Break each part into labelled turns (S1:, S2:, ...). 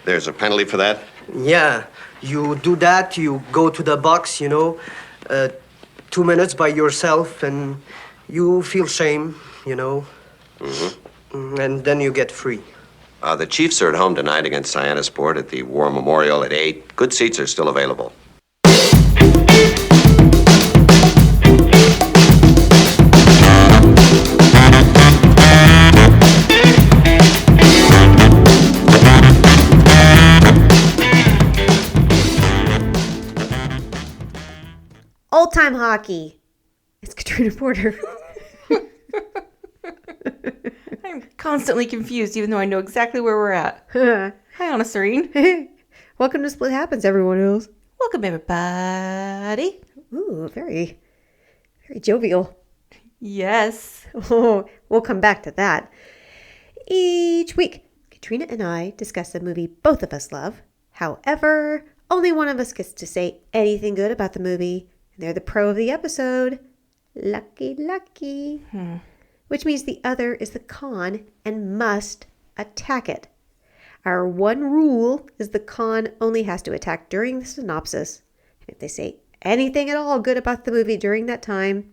S1: There's a penalty for that?
S2: Yeah, you do that, you go to the box, 2 minutes by yourself, and you feel shame, and then you get free.
S1: The Chiefs are at home tonight against Cyanosport at the War Memorial at 8. Good seats are still available.
S3: Old-time hockey. It's Katrina Porter.
S4: I'm constantly confused, even though I know exactly where we're at. Hi, Anna Serene.
S3: Welcome to Split Happens, everyone else.
S4: Welcome, everybody.
S3: Ooh, very, very jovial.
S4: Yes.
S3: Oh, we'll come back to that. Each week, Katrina and I discuss a movie both of us love. However, only one of us gets to say anything good about the movie, and they're the pro of the episode. Lucky. Which means the other is the con and must attack it. Our one rule is the con only has to attack during the synopsis. And if they say anything at all good about the movie during that time,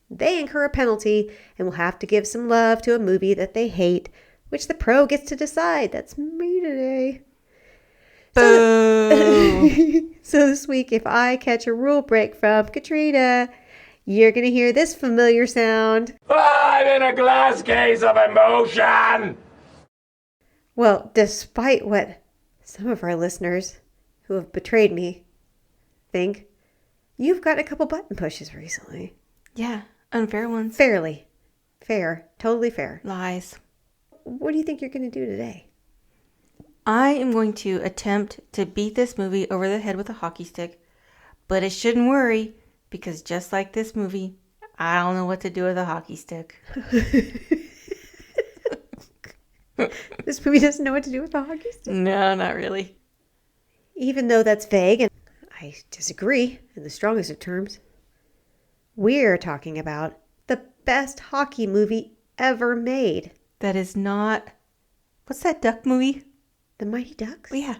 S3: they incur a penalty and will have to give some love to a movie that they hate, which the pro gets to decide. That's me today.
S4: Boo!
S3: So this week, if I catch a rule break from Katrina, you're going to hear this familiar sound.
S5: I'm in a glass case of emotion!
S3: Well, despite what some of our listeners who have betrayed me think, you've got a couple button pushes recently.
S4: Yeah, unfair ones.
S3: Fairly. Fair. Totally fair.
S4: Lies.
S3: What do you think you're going to do today?
S4: I am going to attempt to beat this movie over the head with a hockey stick, but it shouldn't worry, because just like this movie, I don't know what to do with a hockey stick.
S3: This movie doesn't know what to do with a hockey stick?
S4: No, not really.
S3: Even though that's vague, and I disagree in the strongest of terms, we're talking about the best hockey movie ever made.
S4: That is not... What's that duck movie?
S3: The Mighty Ducks?
S4: Oh, yeah.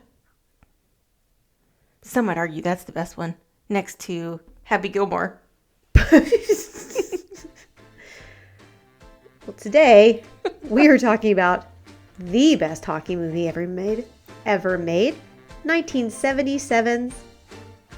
S4: Some might argue that's the best one, next to Happy Gilmore.
S3: Well, today, we are talking about the best hockey movie ever made. 1977's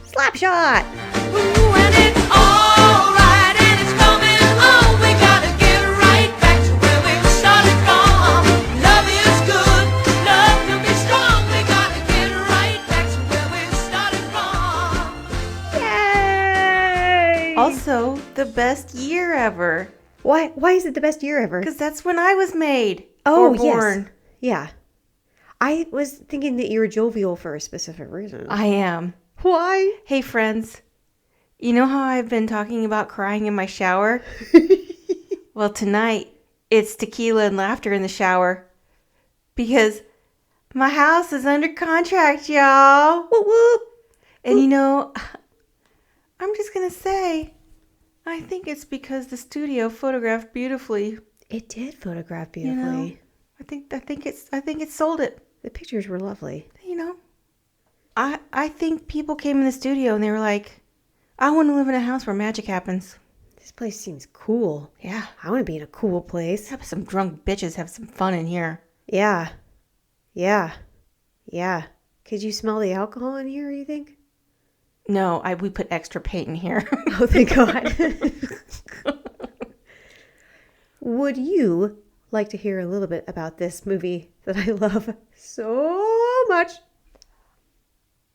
S3: Slapshot!
S6: Ooh, and it's all right, and it's coming on. We gotta get right back to where we started from. Love is good, love can be strong. We gotta get right back to where we started from.
S3: Yay!
S4: Also, the best year ever.
S3: Why is it the best year ever?
S4: Because that's when I was made.
S3: Oh,
S4: or born.
S3: Yes. Yeah. I was thinking that you were jovial for a specific reason.
S4: I am.
S3: Why?
S4: Hey, friends. You know how I've been talking about crying in my shower? Well, tonight, it's tequila and laughter in the shower. Because my house is under contract, y'all.
S3: Whoop, whoop.
S4: And I'm just going to say, I think it's because the studio photographed beautifully.
S3: It did photograph beautifully.
S4: I think it sold it.
S3: The pictures were lovely.
S4: I think people came in the studio and they were like, I want to live in a house where magic happens.
S3: This place seems cool.
S4: Yeah.
S3: I want to be in a cool place.
S4: Have some drunk bitches have some fun in here.
S3: Yeah. Could you smell the alcohol in here, you think?
S4: No, we put extra paint in here.
S3: Oh, thank God. Would you like to hear a little bit about this movie that I love so much?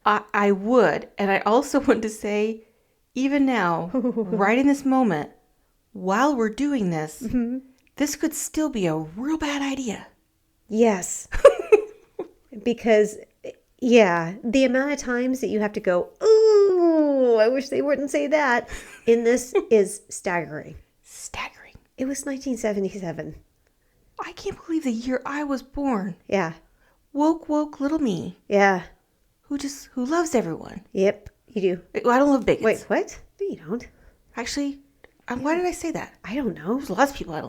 S4: I would. And I also want to say, even now, right in this moment, while we're doing this, this could still be a real bad idea.
S3: Yes. Because, yeah, the amount of times that you have to go, ooh, I wish they wouldn't say that, in this is staggering.
S4: Staggering.
S3: It was 1977.
S4: I can't believe the year I was born.
S3: Yeah.
S4: Woke little me.
S3: Yeah.
S4: Who loves everyone.
S3: Yep, you do.
S4: I don't love bigots.
S3: Wait, what? No, you don't.
S4: Actually, why did I say that?
S3: I don't know.
S4: There's lots of people I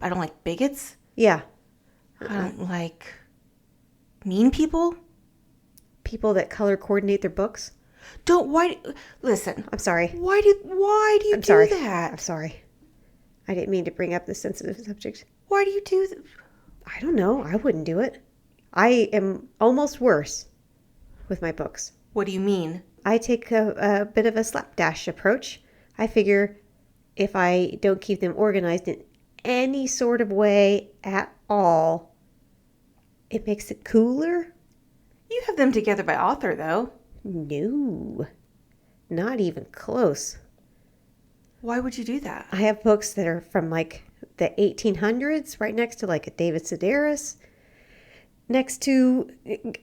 S4: don't like bigots.
S3: Yeah.
S4: I don't like mean people.
S3: people that color coordinate their books.
S4: Listen.
S3: I'm sorry.
S4: Why do you
S3: I'm
S4: do
S3: sorry.
S4: that?
S3: I'm sorry. I didn't mean to bring up this sensitive subject.
S4: Why do you do that?
S3: I don't know. I wouldn't do it. I am almost worse with my books.
S4: What do you mean?
S3: I take a bit of a slapdash approach. I figure if I don't keep them organized in any sort of way at all, it makes it cooler.
S4: You have them together by author, though.
S3: No, not even close.
S4: Why would you do that?
S3: I have books that are from like the 1800s right next to like a David Sedaris. Next to,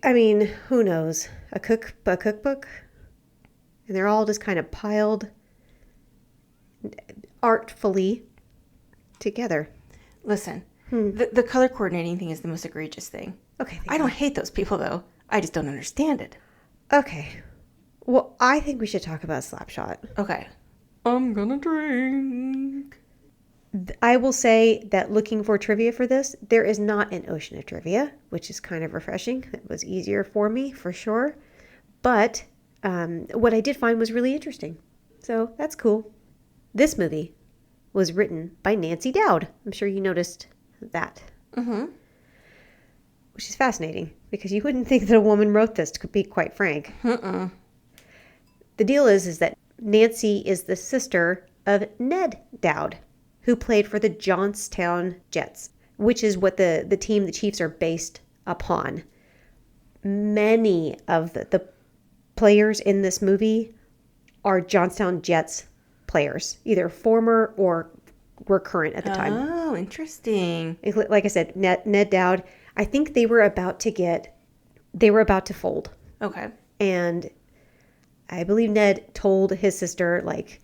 S3: I mean, who knows, a cookbook. And they're all just kind of piled artfully together.
S4: Listen, the color coordinating thing is the most egregious thing.
S3: Okay.
S4: I don't hate those people, though. I just don't understand it.
S3: Okay. Well, I think we should talk about Slapshot.
S4: Okay. I'm gonna drink.
S3: I will say that looking for trivia for this, there is not an ocean of trivia, which is kind of refreshing. It was easier for me, for sure. But what I did find was really interesting. So that's cool. This movie was written by Nancy Dowd. I'm sure you noticed that.
S4: Mm-hmm.
S3: Which is fascinating, because you wouldn't think that a woman wrote this, to be quite frank.
S4: Mm-mm.
S3: The deal is that Nancy is the sister of Ned Dowd, who played for the Johnstown Jets, which is what the team, the Chiefs, are based upon. Many of the players in this movie are Johnstown Jets players, either former or were current at the time.
S4: Oh, interesting.
S3: Like I said, Ned Dowd, I think they were about to fold.
S4: Okay.
S3: And I believe Ned told his sister, like,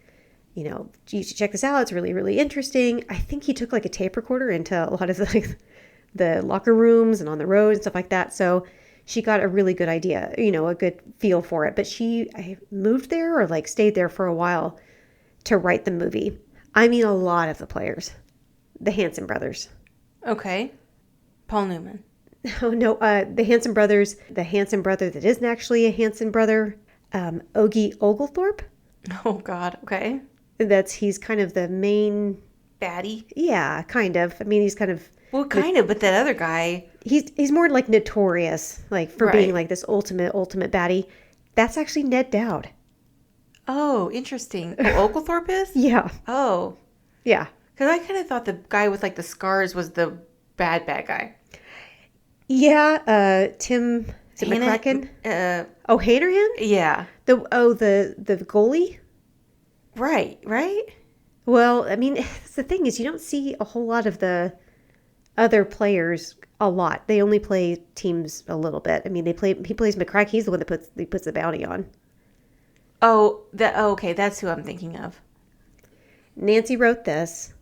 S3: you know, you should check this out. It's really, really interesting. I think he took like a tape recorder into a lot of the locker rooms and on the road and stuff like that. So she got a really good idea, you know, a good feel for it. But I moved there or like stayed there for a while to write the movie. I mean, a lot of the players, the Hanson brothers.
S4: Okay. Paul Newman.
S3: Oh, no, the Hanson brothers, the Hanson brother that isn't actually a Hanson brother, Ogie Oglethorpe.
S4: Oh, God. Okay.
S3: He's kind of the main...
S4: Baddie?
S3: Yeah, kind of. I mean, he's kind of...
S4: Well, kind of, but that other guy...
S3: He's more like notorious, like for
S4: Right.
S3: being like this ultimate baddie. That's actually Ned Dowd.
S4: Oh, interesting. Oh, Oglethorpe is?
S3: Yeah.
S4: Oh.
S3: Yeah.
S4: Because I kind of thought the guy with like the scars was the bad guy.
S3: Yeah, Tim... Is it McCracken? O'Hanrahan?
S4: Yeah.
S3: The goalie?
S4: Right.
S3: Well, I mean, the thing is, you don't see a whole lot of the other players a lot. They only play teams a little bit. I mean, he plays McCracken. He's the one that puts the bounty on.
S4: Oh, okay. That's who I'm thinking of.
S3: Nancy wrote this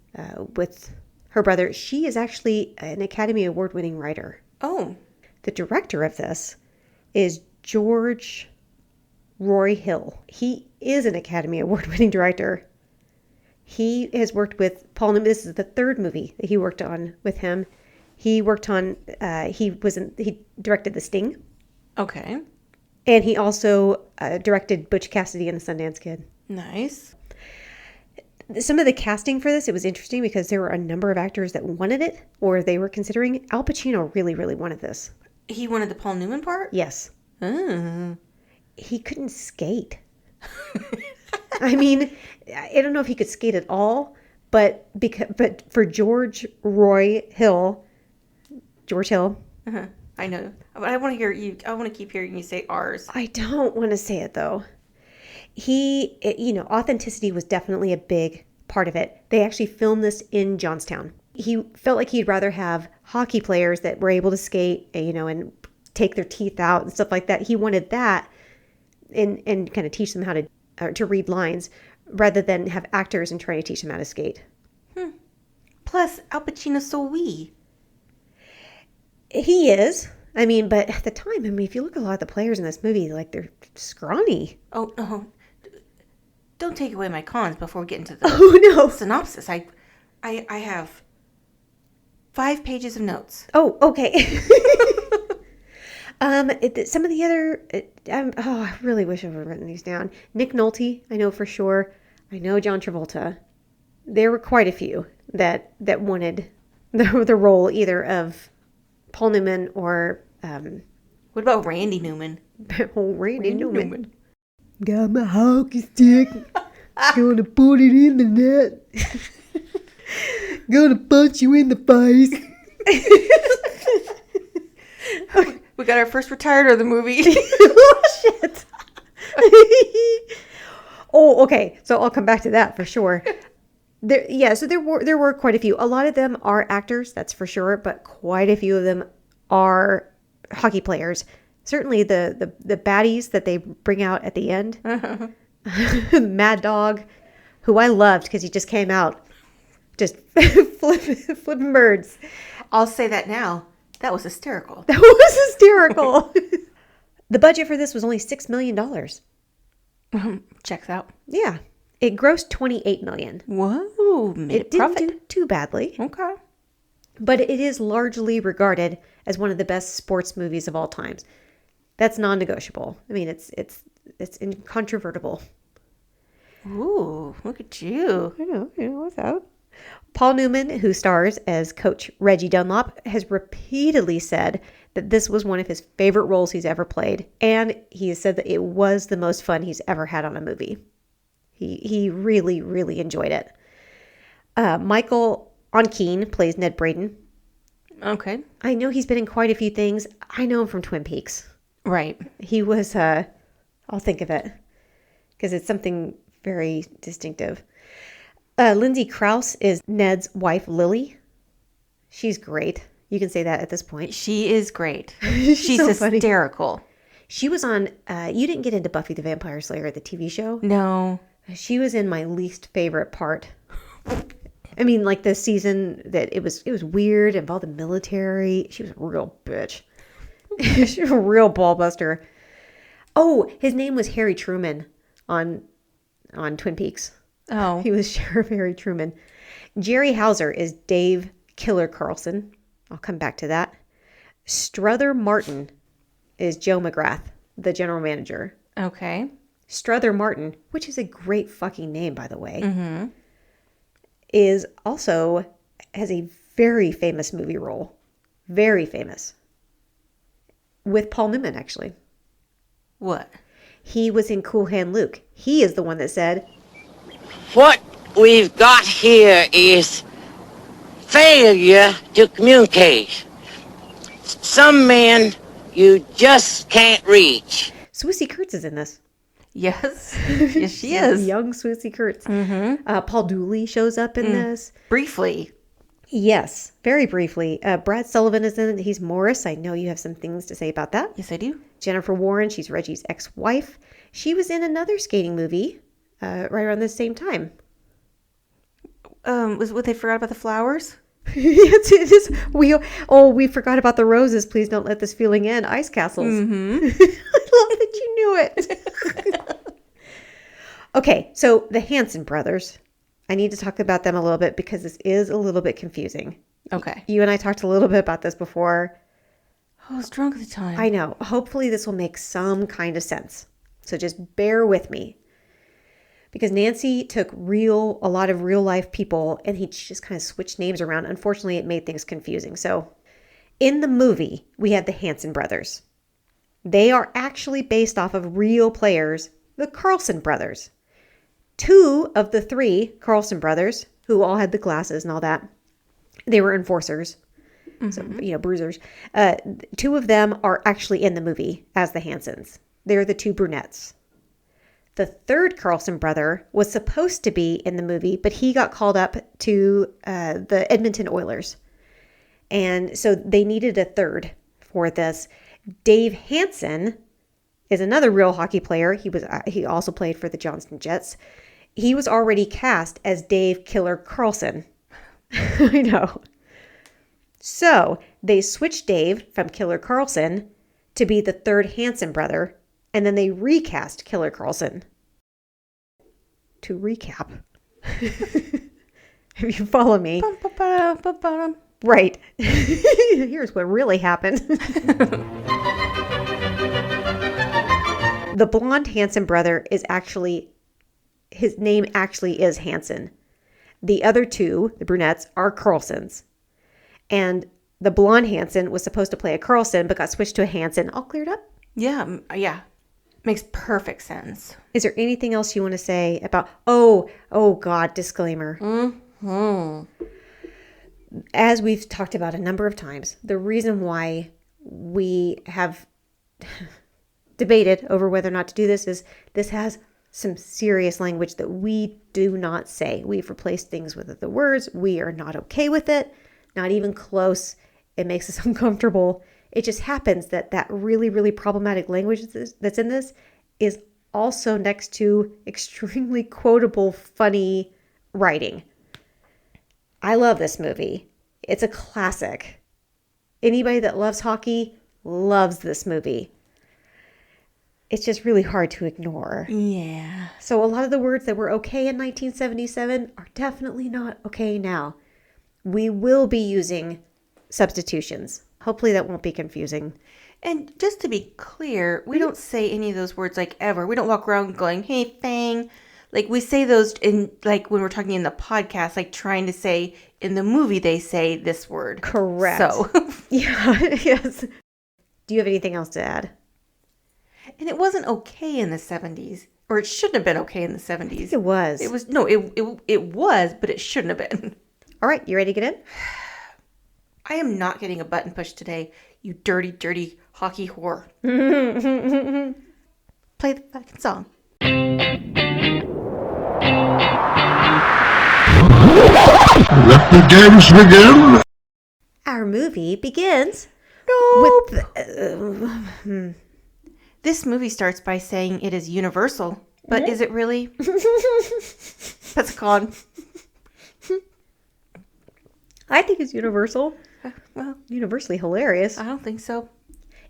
S3: with her brother. She is actually an Academy Award-winning writer.
S4: Oh.
S3: The director of this is George Roy Hill. He is an Academy Award-winning director. He has worked with Paul Newman. This is the third movie that he worked on with him. He worked on, he directed The Sting.
S4: Okay.
S3: And he also directed Butch Cassidy and the Sundance Kid.
S4: Nice.
S3: Some of the casting for this, it was interesting because there were a number of actors that wanted it or they were considering. Al Pacino really, really wanted this.
S4: He wanted the Paul Newman part?
S3: Yes.
S4: Oh.
S3: He couldn't skate. I mean, I don't know if he could skate at all, but for George Hill.
S4: Uh-huh. I know. But I want to hear you. I want to keep hearing you say ours.
S3: I don't want to say it though. Authenticity was definitely a big part of it. They actually filmed this in Johnstown. He felt like he'd rather have hockey players that were able to skate, and take their teeth out and stuff like that. He wanted that and kind of teach them how to read lines rather than have actors and try to teach them how to skate.
S4: Plus, Al Pacino's so wee.
S3: He is. I mean, but at the time, if you look at a lot of the players in this movie, like they're scrawny.
S4: Oh, no. Don't take away my cons before we get into the synopsis. I have 5 pages of notes.
S3: Oh, okay. Some of the other, I really wish I would have written these down. Nick Nolte, I know for sure. I know John Travolta. There were quite a few that wanted the role either of Paul Newman or
S4: What about Randy Newman?
S3: Randy Newman. Got my hockey stick. Gonna put it in the net. Gonna punch you in the face.
S4: We got our first retired of the movie.
S3: Oh, shit. Oh, okay. So I'll come back to that for sure. So there were quite a few. A lot of them are actors, that's for sure, but quite a few of them are hockey players. Certainly the baddies that they bring out at the end. Mad Dog, who I loved because he just came out just flipping birds.
S4: I'll say that now. That was hysterical.
S3: That was hysterical. The budget for this was only $6 million.
S4: Checks out.
S3: Yeah. It grossed $28 million.
S4: Whoa, made
S3: It didn't do too badly.
S4: Okay.
S3: But it is largely regarded as one of the best sports movies of all times. That's non-negotiable. I mean, it's incontrovertible.
S4: Ooh, look at you.
S3: I know what's up. Paul Newman, who stars as Coach Reggie Dunlop, has repeatedly said that this was one of his favorite roles he's ever played, and he has said that it was the most fun he's ever had on a movie. He really, really enjoyed it. Michael Onkeen plays Ned Braden.
S4: Okay.
S3: I know he's been in quite a few things. I know him from Twin Peaks.
S4: Right.
S3: He was, I'll think of it, because it's something very distinctive. Lindsay Krause is Ned's wife, Lily. She's great. You can say that at this point.
S4: She is great. She's
S3: so funny.
S4: hysterical.
S3: She was on, you didn't get into Buffy the Vampire Slayer, the TV show?
S4: No.
S3: She was in my least favorite part. I mean, like the season that it was weird, involved the military. She was a real bitch. She was a real ball buster. Oh, his name was Harry Truman on Twin Peaks.
S4: Oh.
S3: He was Sheriff Harry Truman. Jerry Hauser is Dave Killer Carlson. I'll come back to that. Struther Martin is Joe McGrath, the general manager.
S4: Okay.
S3: Struther Martin, which is a great fucking name, by the way, is also has a very famous movie role. Very famous. With Paul Newman, actually.
S4: What?
S3: He was in Cool Hand Luke. He is the one that said,
S7: What we've got here is failure to communicate. Some men you just can't reach.
S3: Swissy Kurtz is in this.
S4: Yes. Yes, she is.
S3: Young Swissy Kurtz. Paul Dooley shows up in this.
S4: Briefly.
S3: Yes, very briefly. Brad Sullivan is in it. He's Morris. I know you have some things to say about that.
S4: Yes, I do.
S3: Jennifer Warren, she's Reggie's ex-wife. She was in another skating movie right around the same time.
S4: Was what they forgot about the flowers?
S3: Yes, it is. We forgot about the roses. Please don't let this feeling end. Ice castles. I love that you knew it. Okay, so the Hanson brothers. I need to talk about them a little bit because this is a little bit confusing.
S4: Okay.
S3: You and I talked a little bit about this before.
S4: I was drunk at the time.
S3: I know. Hopefully this will make some kind of sense. So just bear with me. Because Nancy took a lot of real life people and he just kind of switched names around. Unfortunately, it made things confusing. So in the movie, we have the Hanson brothers. They are actually based off of real players, the Carlson brothers. 2 of the 3 Carlson brothers, who all had the glasses and all that, they were enforcers. So, bruisers. 2 of them are actually in the movie as the Hansons. They're the 2 brunettes. The 3rd Carlson brother was supposed to be in the movie, but he got called up to the Edmonton Oilers. And so they needed a 3rd for this. Dave Hanson is another real hockey player. He also played for the Johnston Jets. He was already cast as Dave Killer Carlson. I know. So they switched Dave from Killer Carlson to be the 3rd Hanson brother, and then they recast Killer Carlson. To recap, if you follow me, right, here's what really happened. The blonde Hanson brother is actually, his name actually is Hanson. The other two, the brunettes, are Carlsons. And the blonde Hanson was supposed to play a Carlson, but got switched to a Hanson. All cleared up?
S4: Yeah, yeah. Makes perfect sense.
S3: Is there anything else you want to say about, oh God, disclaimer. As we've talked about a number of times, the reason why we have debated over whether or not to do this is this has some serious language that we do not say. We've replaced things with the words. We are not okay with it. Not even close. It makes us uncomfortable. It just happens that that really, really problematic language that's in this is also next to extremely quotable, funny writing. I love this movie. It's a classic. Anybody that loves hockey loves this movie. It's just really hard to ignore.
S4: Yeah.
S3: So a lot of the words that were okay in 1977 are definitely not okay now. We will be using substitutions. Hopefully that won't be confusing.
S4: And just to be clear, we don't say any of those words like ever. We don't walk around going, hey, Fang. Like we say those in, like when we're talking in the podcast, like trying to say in the movie, they say this word.
S3: Correct.
S4: So,
S3: yeah, yes. Do you have anything else to add?
S4: and it wasn't okay in the 70s, or it shouldn't have been okay in the 70s.
S3: It was.
S4: It was, no, it was, but it shouldn't have been.
S3: All right, you ready to get in?
S4: I am not getting a button push today, you dirty, dirty hockey whore. Play the fucking song.
S8: Let the games begin.
S3: Our movie begins
S4: Nope.
S3: with...
S4: This movie starts by saying it is universal, but is it really? That's a con.
S3: I think it's universal.
S4: Well,
S3: Universally hilarious.
S4: I don't think so.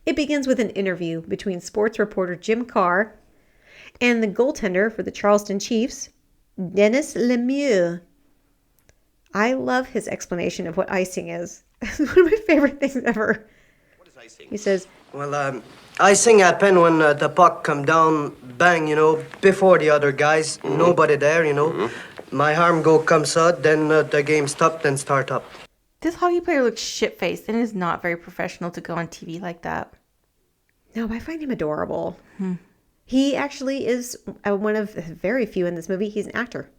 S3: It begins with an interview between sports reporter Jim Carr and the goaltender for the Charleston Chiefs, Dennis Lemieux. I love his explanation of what icing is. It's one of my favorite things ever.
S1: What is icing?
S3: He says,
S2: Well, icing happened when the puck come down, bang, before the other guys. Nobody there, My arm comes out, then the game stopped and start up.
S4: This hockey player looks shit-faced and is not very professional to go on TV like that.
S3: no, I find him adorable. He actually is one of very few in this movie. He's an actor.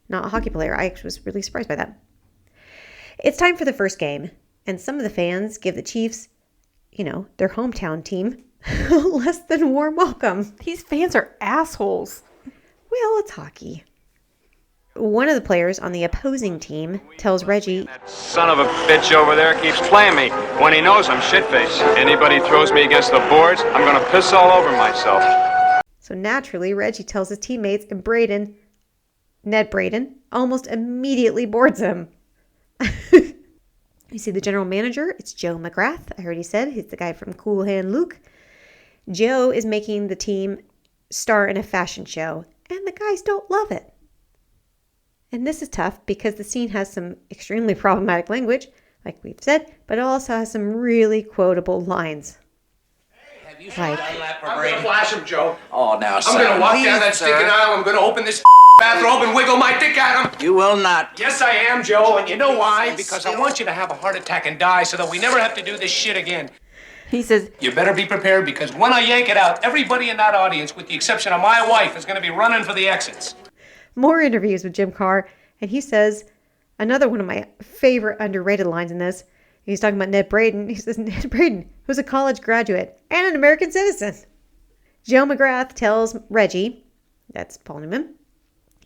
S3: Not a hockey player. I was really surprised by that. It's time for the first game, and some of the fans give the Chiefs, their hometown team, less than warm welcome.
S4: These fans are assholes.
S3: Well, it's hockey. One of the players on the opposing team tells Reggie,
S9: That son of a bitch over there keeps playing me when he knows I'm shitface. Anybody throws me against the boards, I'm gonna piss all over myself.
S3: so naturally Reggie tells his teammates, and Ned Braden, almost immediately boards him. You see the general manager, it's Joe McGrath. I already said he's the guy from Cool Hand Luke. Joe is making the team star in a fashion show, and the guys don't love it. And this is tough because the scene has some extremely problematic language, like we've said, but it also has some really quotable lines.
S10: Have you
S3: Like-
S10: done that for
S5: I'm
S10: Brady?
S5: gonna flash him, Joe.
S10: Oh, now,
S5: I'm gonna walk down that stinking aisle. I'm gonna open this bathrobe and wiggle my dick at him.
S10: You will not.
S5: Yes, I am, Joe. And you know why? Because I want you to have a heart attack and die so that we never have to do this shit again.
S4: He says,
S5: You better be prepared because when I yank it out, everybody in that audience, with the exception of my wife, is gonna be running for the exits.
S3: More interviews with Jim Carr, and he says another one of my favorite underrated lines in this. He's talking about Ned Braden. He says, Ned Braden, who's a college graduate and an American citizen. Joe McGrath tells Reggie, that's Paul Newman,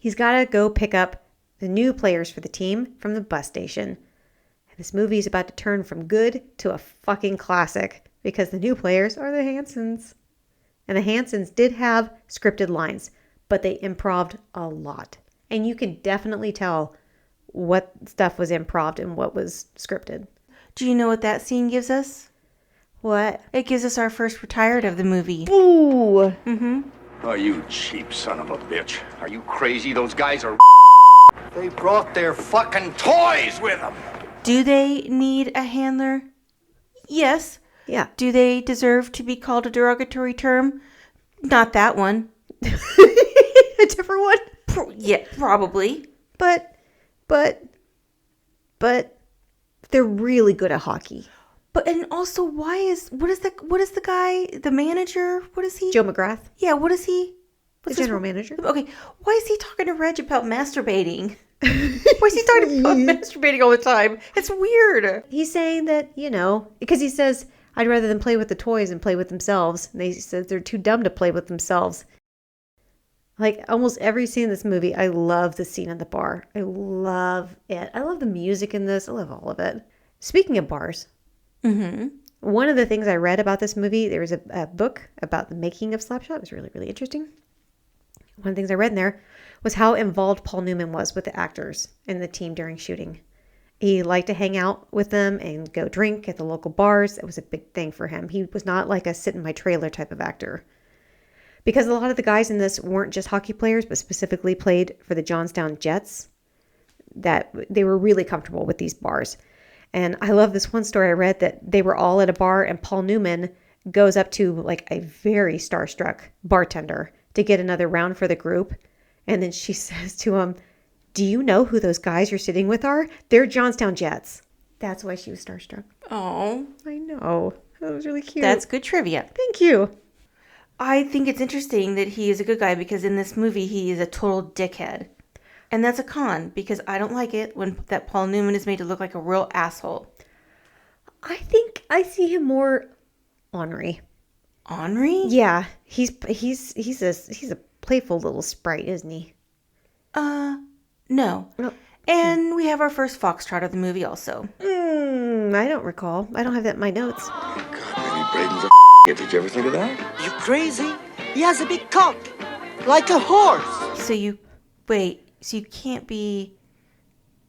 S3: he's got to go pick up the new players for the team from the bus station. And this movie is about to turn from good to a fucking classic because the new players are the Hansons. And the Hansons did have scripted lines, but they improv'd a lot. And you can definitely tell what stuff was improv and what was scripted.
S4: do you know what that scene gives us?
S3: What?
S4: It gives us our first retired of the movie.
S3: Ooh.
S9: Oh, you cheap son of a bitch. Are you crazy? Those guys are...
S10: They brought their fucking toys with them.
S4: Do they need a handler? Yes.
S3: Yeah.
S4: Do they deserve to be called a derogatory term? Not that one.
S3: A different one?
S4: Yeah, probably.
S3: But they're really good at hockey.
S4: But and also, what is the guy, the manager? What is he?
S3: Joe McGrath,
S4: Yeah, what is he?
S3: the general manager.
S4: Okay, why is he talking to Reg about masturbating? Why is he talking about masturbating all the time? It's weird.
S3: He's saying that, because he says, I'd rather them play with the toys and play with themselves. And they said they're too dumb to play with themselves. Like almost every scene in this movie, I love the scene at the bar. I love it. I love the music in this. I love all of it. Speaking of bars, one of the things I read about this movie, there was a book about the making of Slapshot. It was really, really interesting. One of the things I read in there was how involved Paul Newman was with the actors and the team during shooting. He liked to hang out with them and go drink at the local bars. It was a big thing for him. He was not like a sit in my trailer type of actor. Because a lot of the guys in this weren't just hockey players, but specifically played for the Johnstown Jets, that they were really comfortable with these bars. And I love this one story I read that they were all at a bar and Paul Newman goes up to like a very starstruck bartender to get another round for the group. And then she says to him, do you know who those guys you're sitting with are? They're Johnstown Jets. That's why she was starstruck.
S4: Oh,
S3: I know. That was really cute.
S4: that's good trivia.
S3: Thank you.
S4: I think it's interesting that he is a good guy because in this movie he is a total dickhead. And that's a con because I don't like it when that Paul Newman is made to look like a real asshole.
S3: I think I see him more ornery.
S4: Ornery?
S3: Yeah, he's a playful little sprite, isn't he?
S4: No.
S3: No.
S4: And we have our first foxtrot of the movie also.
S3: I don't recall. I don't have that in my notes.
S10: God, maybe Braden's a Did you ever think of that?
S2: You crazy? He has a big cock, like a horse.
S4: So you can't be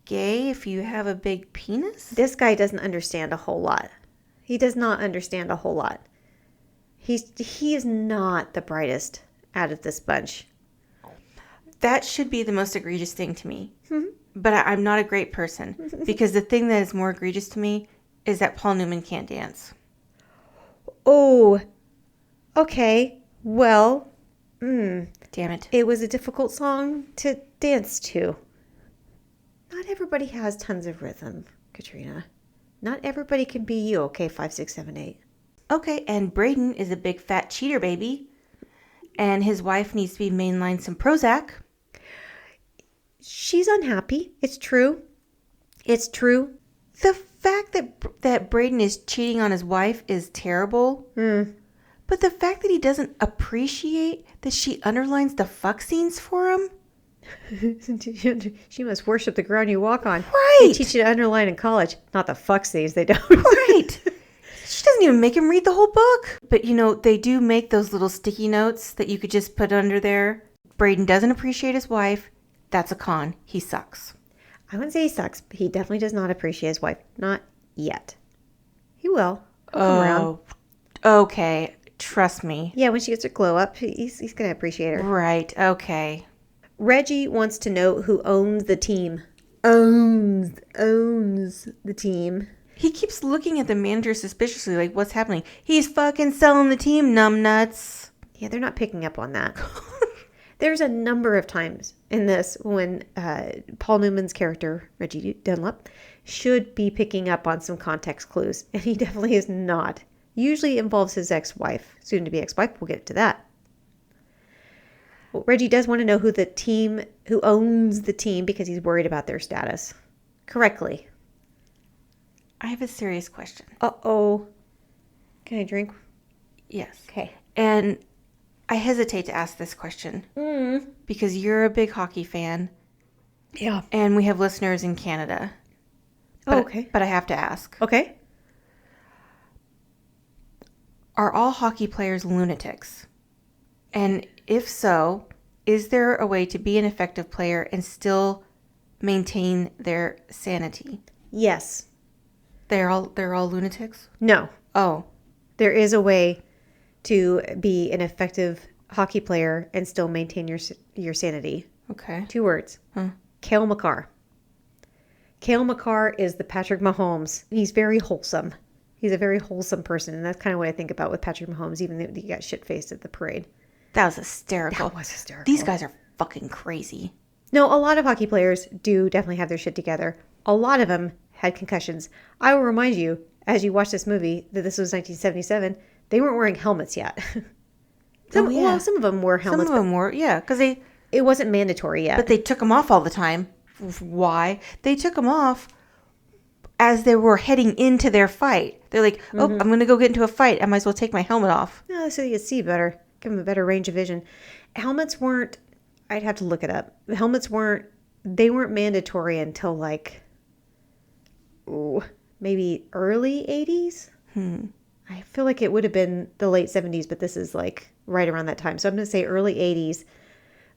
S4: gay if you have a big penis?
S3: This guy doesn't understand a whole lot. He does not understand a whole lot. He is not the brightest out of this bunch.
S4: That should be the most egregious thing to me. But I'm not a great person because the thing that is more egregious to me is that Paul Newman can't dance.
S3: Oh, okay. Well,
S4: Damn it.
S3: it was a difficult song to dance to. Not everybody has tons of rhythm, Katrina. Not everybody can be you, okay, 5, 6, 7, 8.
S4: Okay, and Braden is a big fat cheater baby. And his wife needs to be mainlined some Prozac.
S3: She's unhappy. It's true. It's true.
S4: The fact that Braden is cheating on his wife is terrible. But the fact that he doesn't appreciate that she underlines the fuck scenes for him.
S3: She must worship the ground you walk on.
S4: Right.
S3: They teach you to underline in college. Not the fuck these, they don't.
S4: Right. She doesn't even make him read the whole book. But they do make those little sticky notes that you could just put under there. Braden doesn't appreciate his wife. That's a con. He sucks.
S3: I wouldn't say he sucks, but he definitely does not appreciate his wife. Not yet. He will. He'll come around.
S4: Okay. Trust me.
S3: Yeah, when she gets her glow up, he's going to appreciate her.
S4: Right. Okay.
S3: Reggie wants to know who owns the team. Owns the team.
S4: He keeps looking at the manager suspiciously, like, what's happening? He's fucking selling the team, numbnuts.
S3: Yeah, they're not picking up on that. There's a number of times in this when Paul Newman's character, Reggie Dunlop, should be picking up on some context clues, and he definitely is not. Usually involves his ex-wife, soon-to-be ex-wife. We'll get to that. Well, Reggie does want to know who owns the team, because he's worried about their status. Correctly.
S4: I have a serious question.
S3: Uh-oh. Can I drink?
S4: Yes.
S3: Okay.
S4: And I hesitate to ask this question because you're a big hockey fan.
S3: Yeah.
S4: And we have listeners in Canada.
S3: Okay.
S4: But I have to ask.
S3: Okay.
S4: Are all hockey players lunatics? And if so, is there a way to be an effective player and still maintain their sanity?
S3: Yes.
S4: They're all lunatics?
S3: No.
S4: Oh.
S3: There is a way to be an effective hockey player and still maintain your sanity.
S4: Okay.
S3: 2 words. Cale Makar. Cale Makar is the Patrick Mahomes. He's very wholesome. He's a very wholesome person, and that's kind of what I think about with Patrick Mahomes, even though he got shit-faced at the parade.
S4: That was hysterical.
S3: That was hysterical.
S4: These guys are fucking crazy.
S3: No, a lot of hockey players do definitely have their shit together. A lot of them had concussions. I will remind you, as you watch this movie, that this was 1977. They weren't wearing helmets yet. Well, some of them wore helmets.
S4: Some of them were, yeah, because
S3: it wasn't mandatory yet.
S4: But they took them off all the time. Why? They took them off as they were heading into their fight. They're like, I'm going to go get into a fight. I might as well take my helmet off.
S3: No, so you could see better. Give them a better range of vision. Helmets weren't, I'd have to look it up. The helmets weren't mandatory until like, maybe early 80s. I feel like it would have been the late 70s, but this is like right around that time. So I'm going to say early 80s.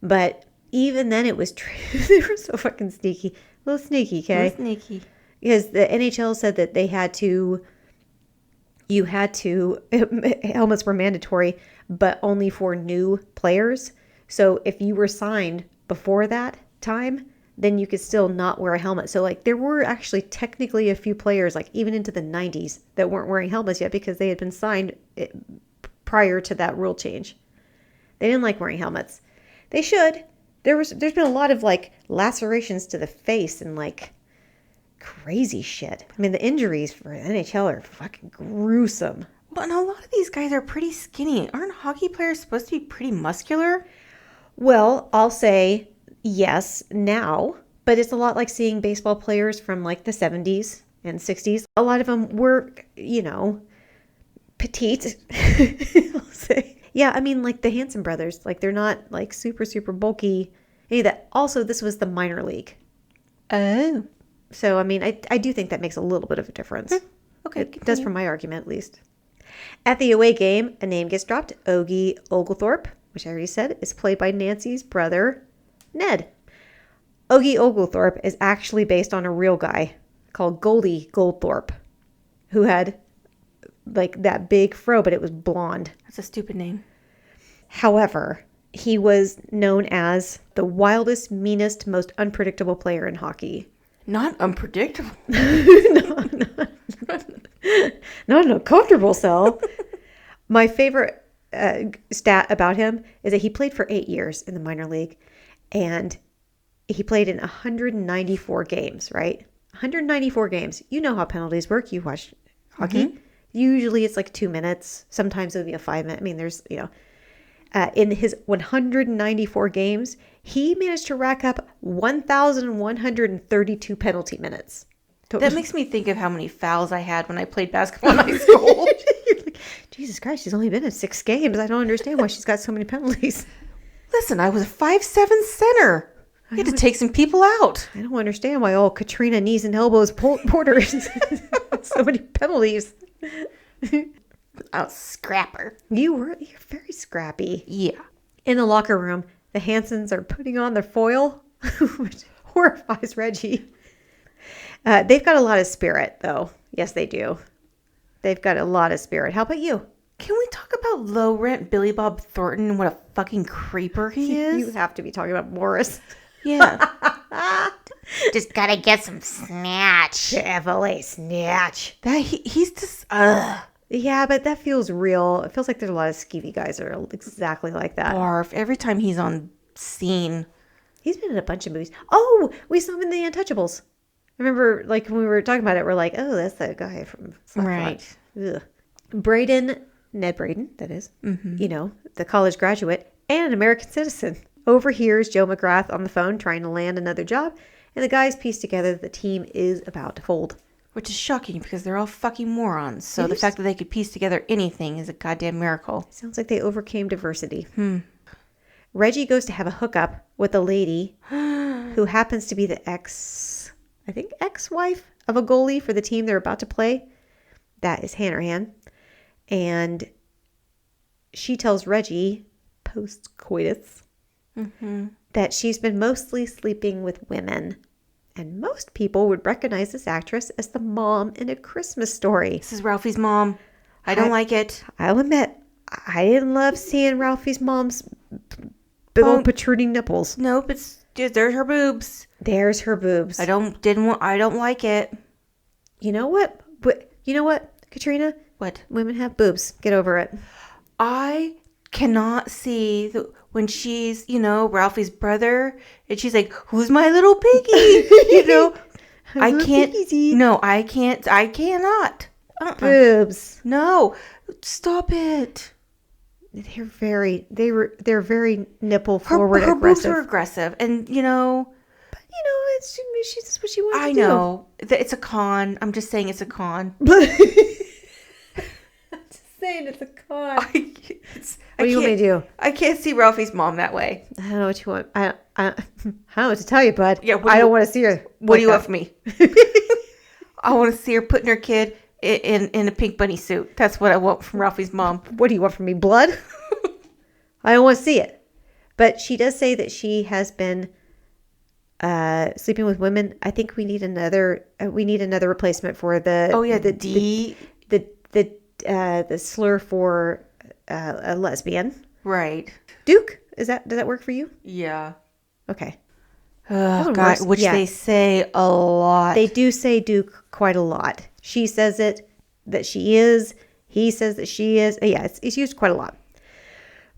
S3: But even then it was, they were so fucking sneaky. A little sneaky, okay?
S4: A little sneaky.
S3: Because the NHL said that helmets were mandatory, but only for new players. So if you were signed before that time, then you could still not wear a helmet. So like there were actually technically a few players, like even into the 90s, that weren't wearing helmets yet because they had been signed prior to that rule change. They didn't like wearing helmets. They should. There's been a lot of like lacerations to the face and like crazy shit. I mean, the injuries for NHL are fucking gruesome.
S4: Well, and a lot of these guys are pretty skinny. Aren't hockey players supposed to be pretty muscular?
S3: Well, I'll say yes now, but it's a lot like seeing baseball players from like the 70s and 60s. A lot of them were, petite, I'll say. Yeah, I mean, like the Hanson brothers, like they're not like super, super bulky. Any of that. Also, this was the minor league.
S4: Oh.
S3: So, I mean, I do think that makes a little bit of a difference.
S4: Okay.
S3: It does for my argument, at least. At the away game, a name gets dropped. Ogie Oglethorpe, which I already said, is played by Nancy's brother, Ned. Ogie Oglethorpe is actually based on a real guy called Goldie Goldthorpe, who had like that big fro, but it was blonde.
S4: That's a stupid name.
S3: However, he was known as the wildest, meanest, most unpredictable player in hockey.
S4: Not unpredictable.
S3: Not an uncomfortable cell. My favorite stat about him is that he played for 8 years in the minor league, and he played in 194 games, right? 194 games. You know how penalties work. You watch hockey. Mm-hmm. Usually it's like 2 minutes. Sometimes it'll be a 5 minute. I mean, there's, in his 194 games, he managed to rack up 1,132 penalty minutes.
S4: That makes me think of how many fouls I had when I played basketball in high school.
S3: Like, Jesus Christ, she's only been in 6 games. I don't understand why she's got so many penalties.
S4: Listen, I was a 5'7" center. I had to take some people out.
S3: I don't understand why all KATRINA knees and elbows porters so many penalties.
S4: Oh, scrapper.
S3: You're very scrappy.
S4: Yeah.
S3: In the locker room, the Hansons are putting on their foil, which horrifies Reggie. They've got a lot of spirit, though. Yes, they do. They've got a lot of spirit. How about you?
S4: Can we talk about low rent Billy Bob Thornton and what a fucking creeper he is?
S3: You have to be talking about Morris.
S4: Yeah.
S11: Just gotta get some snatch.
S3: Chevrolet snatch.
S4: He's just,
S3: Yeah, but that feels real. It feels like there's a lot of skeevy guys that are exactly like that.
S4: Barf. Every time he's on scene.
S3: He's been in a bunch of movies. Oh, we saw him in The Untouchables. I remember, like, when we were talking about it, we're like, oh, that's that guy from Slapshot.
S4: Right.
S3: Ugh. Ned Braden, that is, the college graduate and an American citizen, overhears Joe McGrath on the phone trying to land another job, and the guys piece together that the team is about to fold.
S4: Which is shocking because they're all fucking morons. So the fact that they could piece together anything is a goddamn miracle.
S3: Sounds like they overcame diversity. Reggie goes to have a hookup with a lady who happens to be the ex-wife of a goalie for the team they're about to play. That is Hanrahan. And she tells Reggie, post-coitus, that she's been mostly sleeping with women. And most people would recognize this actress as the mom in A Christmas Story.
S4: This is Ralphie's mom. I don't like it.
S3: I'll admit, I didn't love seeing Ralphie's mom's big old protruding nipples.
S4: Nope, there's her boobs.
S3: There's her boobs.
S4: I don't like it.
S3: You know what? Katrina?
S4: What?
S3: Women have boobs. Get over it.
S4: I cannot see when she's, Ralphie's brother, and she's like, "Who's my little piggy?" I can't. No, I can't. I cannot.
S3: Boobs.
S4: No, stop it.
S3: They're very nipple forward
S4: Her boobs
S3: aggressive.
S4: are aggressive, and
S3: But that's what she wants
S4: I
S3: to do.
S4: know it's a con. I'm just saying it's a con.
S3: Saying it's a con.
S4: What
S3: do you want me to do?
S4: I can't see Ralphie's mom that way.
S3: I don't know what you want. I don't know what to tell you, bud.
S4: Yeah,
S3: I don't want to see her.
S4: What do you want from me? I want to see her putting her kid in a pink bunny suit. That's what I want from Ralphie's mom.
S3: What do you want from me, blood? I don't want to see it. But she does say that she has been sleeping with women. I think we need another. We need another replacement for the.
S4: Oh yeah,
S3: the slur for a lesbian.
S4: Right.
S3: Duke, does that work for you?
S4: Yeah.
S3: Okay.
S4: Oh God, which they say a lot.
S3: They do say Duke quite a lot. She says it that she is. He says that she is. Yeah, it's used quite a lot.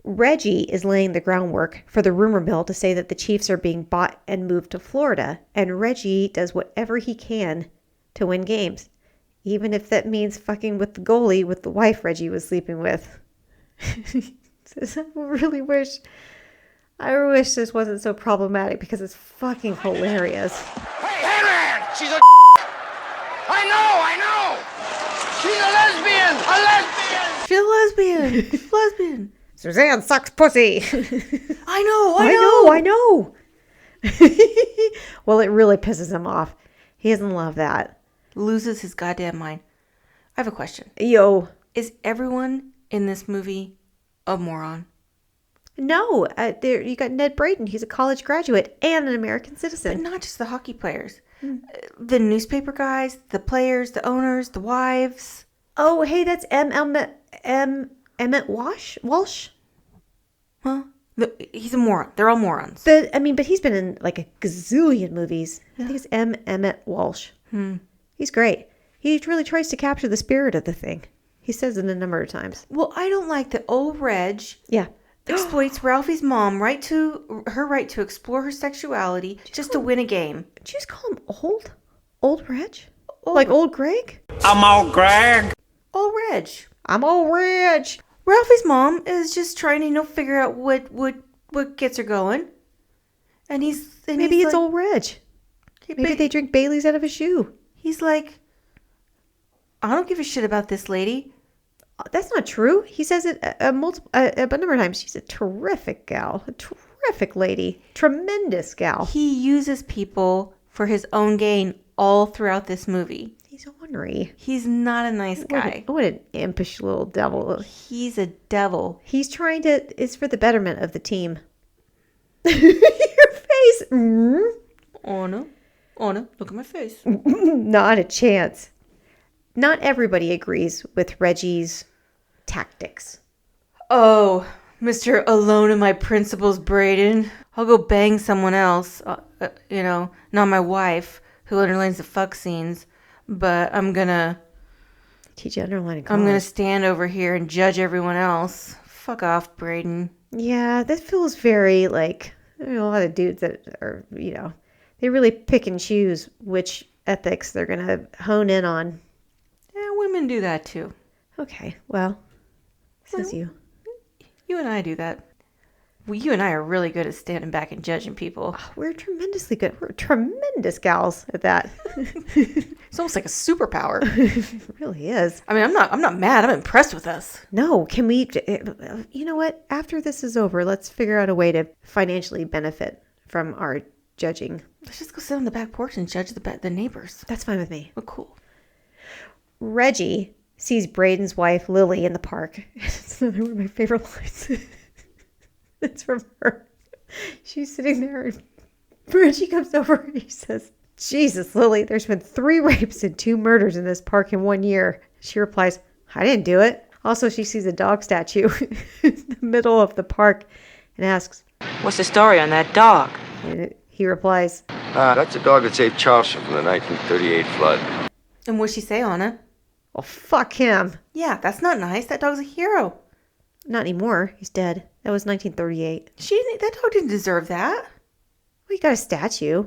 S3: Reggie is laying the groundwork for the rumor mill to say that the Chiefs are being bought and moved to Florida, and Reggie does whatever he can to win games, even if that means fucking with the goalie with the wife Reggie was sleeping with. I wish this wasn't so problematic because it's fucking hilarious.
S10: Hey, Henry! She's a I know! She's a lesbian!
S4: She's a lesbian.
S3: Suzanne sucks pussy.
S4: I
S3: know. Well, it really pisses him off. He doesn't love that.
S4: Loses his goddamn mind. I have a question.
S3: Yo.
S4: Is everyone in this movie a moron?
S3: No. There you got Ned Braden. He's a college graduate and an American citizen.
S4: But not just the hockey players. The newspaper guys, the players, the owners, the wives.
S3: Oh, hey, that's Emmett Walsh?
S4: Huh? He's a moron. They're all morons.
S3: But he's been in like a gazillion movies. I think it's Emmett Walsh. He's great. He really tries to capture the spirit of the thing. He says it a number of times.
S4: Well, I don't like that old Reg exploits Ralphie's mom right to explore her sexuality just to win a game.
S3: Did you just call him old? Old Reg? Like old Greg?
S10: I'm old Greg.
S4: Old Reg.
S3: I'm old Reg.
S4: Ralphie's mom is just trying to figure out what gets her going. And
S3: maybe it's old Reg. Maybe they drink Bailey's out of a shoe.
S4: He's like, I don't give a shit about this lady.
S3: That's not true. He says it a number of times. She's a terrific gal. A terrific lady. Tremendous gal.
S4: He uses people for his own gain all throughout this movie.
S3: He's ornery.
S4: He's not a nice guy.
S3: What an impish little devil.
S4: He's a devil.
S3: He's trying to... It's for the betterment of the team. Your face.
S4: Oh, no. Look at my face.
S3: Not a chance. Not everybody agrees with Reggie's tactics.
S4: Oh, Mr. Alone in My Principles, Braden. I'll go bang someone else. Not my wife, who underlines the fuck scenes. But I'm gonna...
S3: Teach you underlining.
S4: I'm gonna stand over here and judge everyone else. Fuck off, Braden.
S3: Yeah, that feels very like... There are a lot of dudes that are, they really pick and choose which ethics they're going to hone in on.
S4: Yeah, women do that too.
S3: Okay, well, says you.
S4: You and I do that. Well, you and I are really good at standing back and judging people.
S3: Oh, we're tremendously good. We're tremendous gals at that.
S4: It's almost like a superpower.
S3: It really is.
S4: I mean, I'm not mad. I'm impressed with us.
S3: No, can we... You know what? After this is over, let's figure out a way to financially benefit from our judging.
S4: Let's just go sit on the back porch and judge the neighbors.
S3: That's fine with me.
S4: Oh, cool.
S3: Reggie sees Braden's wife, Lily, in the park. It's another one of my favorite lines. It's from her. She's sitting there and Reggie comes over and he says, Jesus, Lily, there's been 3 rapes and 2 murders in this park in 1 year. She replies, I didn't do it. Also, she sees a dog statue in the middle of the park and asks,
S12: What's the story on that dog?
S3: And he replies,
S1: That's a dog that saved Charleston from the 1938 flood.
S4: And what'd she say, Anna?
S3: Well, fuck him.
S4: Yeah, that's not nice. That dog's a hero.
S3: Not anymore. He's dead. That was 1938.
S4: That dog didn't deserve that.
S3: Well, you got a statue.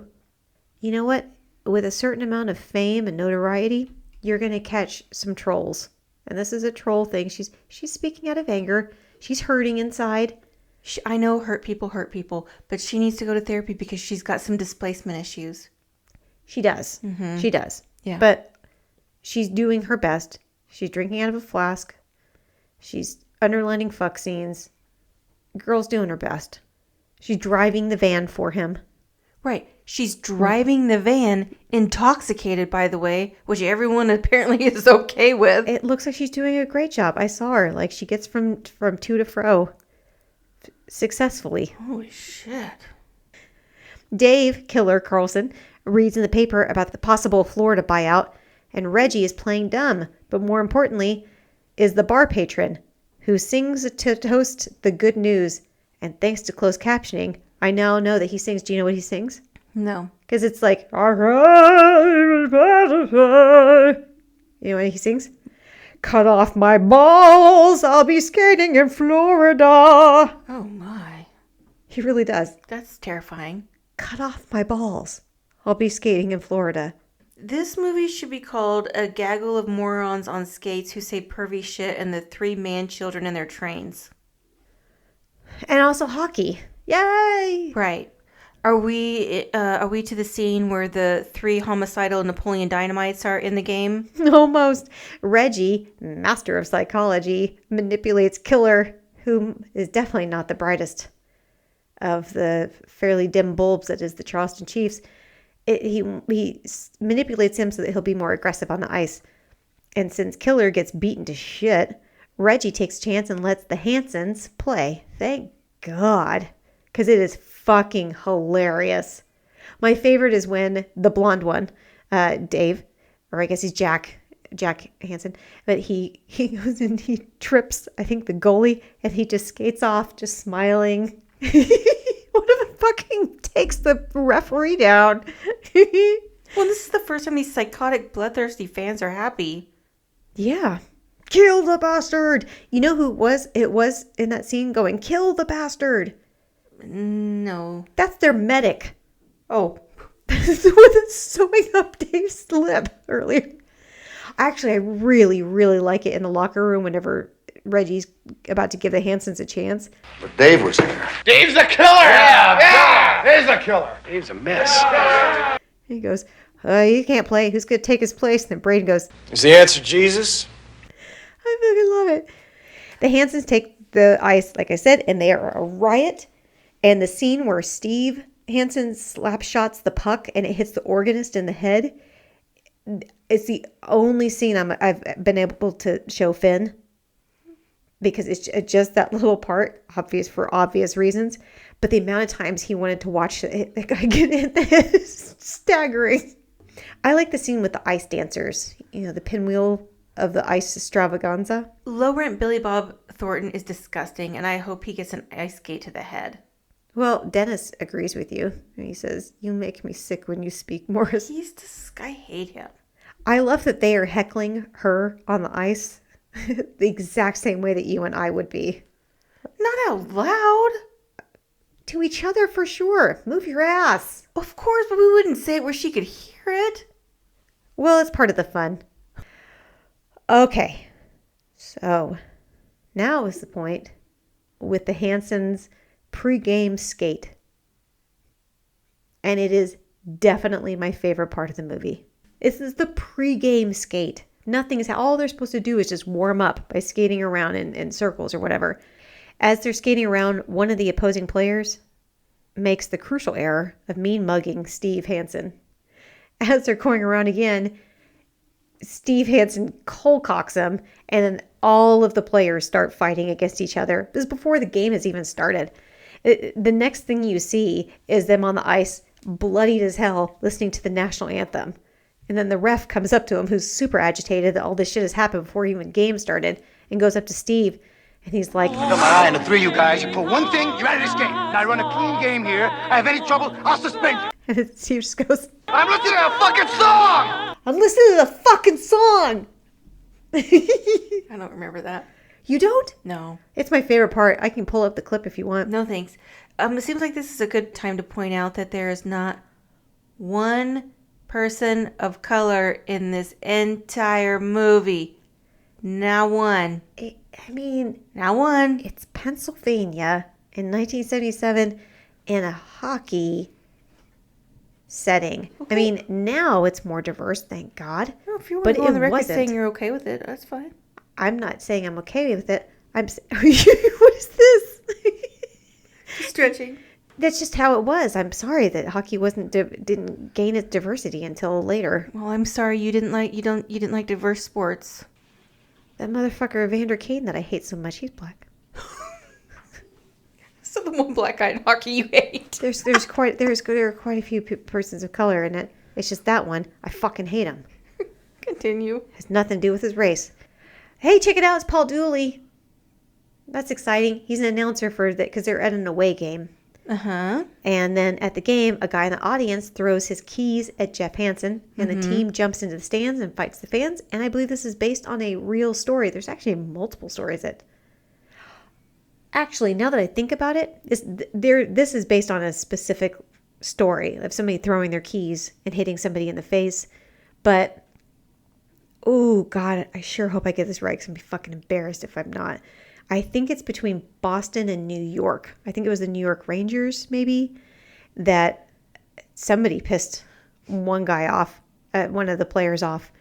S3: You know what? With a certain amount of fame and notoriety, you're going to catch some trolls. And this is a troll thing. She's speaking out of anger. She's hurting inside.
S4: I know hurt people, but she needs to go to therapy because she's got some displacement issues.
S3: She does.
S4: Mm-hmm.
S3: She does.
S4: Yeah.
S3: But she's doing her best. She's drinking out of a flask. She's underlining fuck scenes. Girl's doing her best. She's driving the van for him.
S4: Right. She's driving the van, intoxicated, by the way, which everyone apparently is okay with.
S3: It looks like she's doing a great job. I saw her. Like, she gets from to to fro successfully.
S4: Holy shit.
S3: Dave, Killer Carlson, reads in the paper about the possible Florida buyout, and Reggie is playing dumb, but more importantly, is the bar patron, who sings to toast the good news. And thanks to closed captioning, I now know that he sings. Do you know what he sings?
S4: No.
S3: Because it's like, you know what he sings? Cut off my balls, I'll be skating in Florida.
S4: Oh my.
S3: He really does.
S4: That's terrifying.
S3: Cut off my balls, I'll be skating in Florida.
S4: This movie should be called A Gaggle of Morons on Skates Who Say Pervy Shit and the Three Man-Children in Their Trains.
S3: And also hockey. Yay!
S4: Right. Are we to the scene where the three homicidal Napoleon Dynamites are in the game?
S3: Almost. Reggie, master of psychology, manipulates Killer, who is definitely not the brightest of the fairly dim bulbs that is the Charleston Chiefs. He manipulates him so that he'll be more aggressive on the ice. And since Killer gets beaten to shit, Reggie takes a chance and lets the Hansons play. Thank God. Because it is fucking hilarious. My favorite is when the blonde one, Dave, or I guess he's Jack Hansen, but he goes and he trips, I think, the goalie, and he just skates off, just smiling. One of them fucking takes the referee down.
S4: Well, this is the first time these psychotic, bloodthirsty fans are happy.
S3: Yeah. Kill the bastard! You know who it was in that scene going, kill the bastard?
S4: No.
S3: That's their medic. Oh. That's the one that's sewing up Dave's lip earlier. Actually, I really, really like it in the locker room whenever Reggie's about to give the Hansons a chance.
S1: But Dave was there.
S10: Dave's the killer! Yeah! Dave's the killer.
S1: Dave's a mess.
S3: He goes, you can't play. Who's going to take his place? And then Braden goes,
S9: Is the answer Jesus?
S3: I fucking love it. The Hansons take the ice, like I said, and they are a riot. And the scene where Steve Hansen slap shots the puck and it hits the organist in the head, it's the only scene I've been able to show Finn. Because it's just that little part, obvious for obvious reasons. But the amount of times he wanted to watch the guy get hit the head is staggering. I like the scene with the ice dancers. You know, the pinwheel of the ice extravaganza.
S4: Low rent Billy Bob Thornton is disgusting, and I hope he gets an ice skate to the head.
S3: Well, Dennis agrees with you. He says, you make me sick when you speak, Morris.
S4: I hate him.
S3: I love that they are heckling her on the ice the exact same way that you and I would be.
S4: Not out loud.
S3: To each other, for sure. Move your ass.
S4: Of course, but we wouldn't say it where she could hear it.
S3: Well, it's part of the fun. Okay. So, now is the point with the Hansons' pre-game skate. And it is definitely my favorite part of the movie. This is the pre-game skate. Nothing is, all they're supposed to do is just warm up by skating around in circles or whatever. As they're skating around, one of the opposing players makes the crucial error of mean mugging Steve Hansen. As they're going around again, Steve Hansen cold cocks him, and then all of the players start fighting against each other. This is before the game has even started. The next thing you see is them on the ice, bloodied as hell, listening to the national anthem. And then the ref comes up to him, who's super agitated that all this shit has happened before even game started, and goes up to Steve, and he's like,
S10: I got my eye on the three of you guys. For one thing, you're out of this game. Now I run a clean game here. I have any trouble, I'll suspend you.
S3: and then Steve just goes,
S10: I'm listening to a fucking song!
S3: I'm listening to the fucking song!
S4: I don't remember that.
S3: You don't?
S4: No.
S3: It's my favorite part. I can pull up the clip if you want.
S4: No, thanks. It seems like this is a good time to point out that there is not one person of color in this entire movie. Not one. Not one.
S3: It's Pennsylvania in 1977 in a hockey setting.
S4: Okay.
S3: I mean, now it's more diverse, thank God.
S4: Well, if you want
S3: But
S4: to go on the
S3: it
S4: record
S3: wasn't.
S4: saying you're okay with it, that's fine.
S3: I'm not saying I'm okay with it. What is this?
S4: Stretching.
S3: That's just how it was. I'm sorry that hockey didn't gain its diversity until later.
S4: Well, I'm sorry you didn't like diverse sports.
S3: That motherfucker Evander Kane that I hate so much, he's black.
S4: So the one black guy in hockey you hate.
S3: There are quite a few persons of color in it. It's just that one. I fucking hate him.
S4: Continue.
S3: Has nothing to do with his race. Hey, check it out. It's Paul Dooley. That's exciting. He's an announcer for that because they're at an away game.
S4: Uh-huh.
S3: And then at the game, a guy in the audience throws his keys at Jeff Hansen, and the team jumps into the stands and fights the fans. And I believe this is based on a real story. There's actually multiple stories that... Actually, now that I think about it, this is based on a specific story of somebody throwing their keys and hitting somebody in the face. But, oh, God, I sure hope I get this right because I'm going to be fucking embarrassed if I'm not. I think it's between Boston and New York. I think it was the New York Rangers, maybe, that somebody pissed one guy off, one of the players off.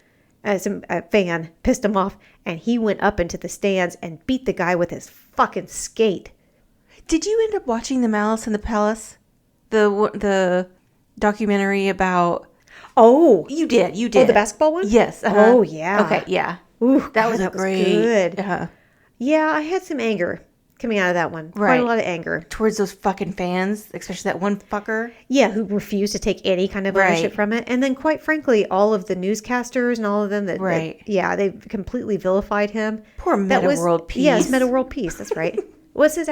S3: A fan pissed him off, and he went up into the stands and beat the guy with his fucking skate.
S4: Did you end up watching The Malice in the Palace? The documentary about...
S3: Oh.
S4: You did.
S3: Oh, the basketball one?
S4: Yes.
S3: Oh, yeah.
S4: Okay, yeah.
S3: Ooh,
S4: that was great.
S3: Good.
S4: Uh-huh.
S3: Yeah, I had some anger coming out of that one.
S4: Right.
S3: Quite a lot of anger.
S4: Towards those fucking fans, especially that one fucker.
S3: Yeah, who refused to take any kind of ownership from it. And then, quite frankly, all of the newscasters and all of them they completely vilified him.
S4: Poor Meta World Peace.
S3: Yes, Meta World Peace, that's right. What's his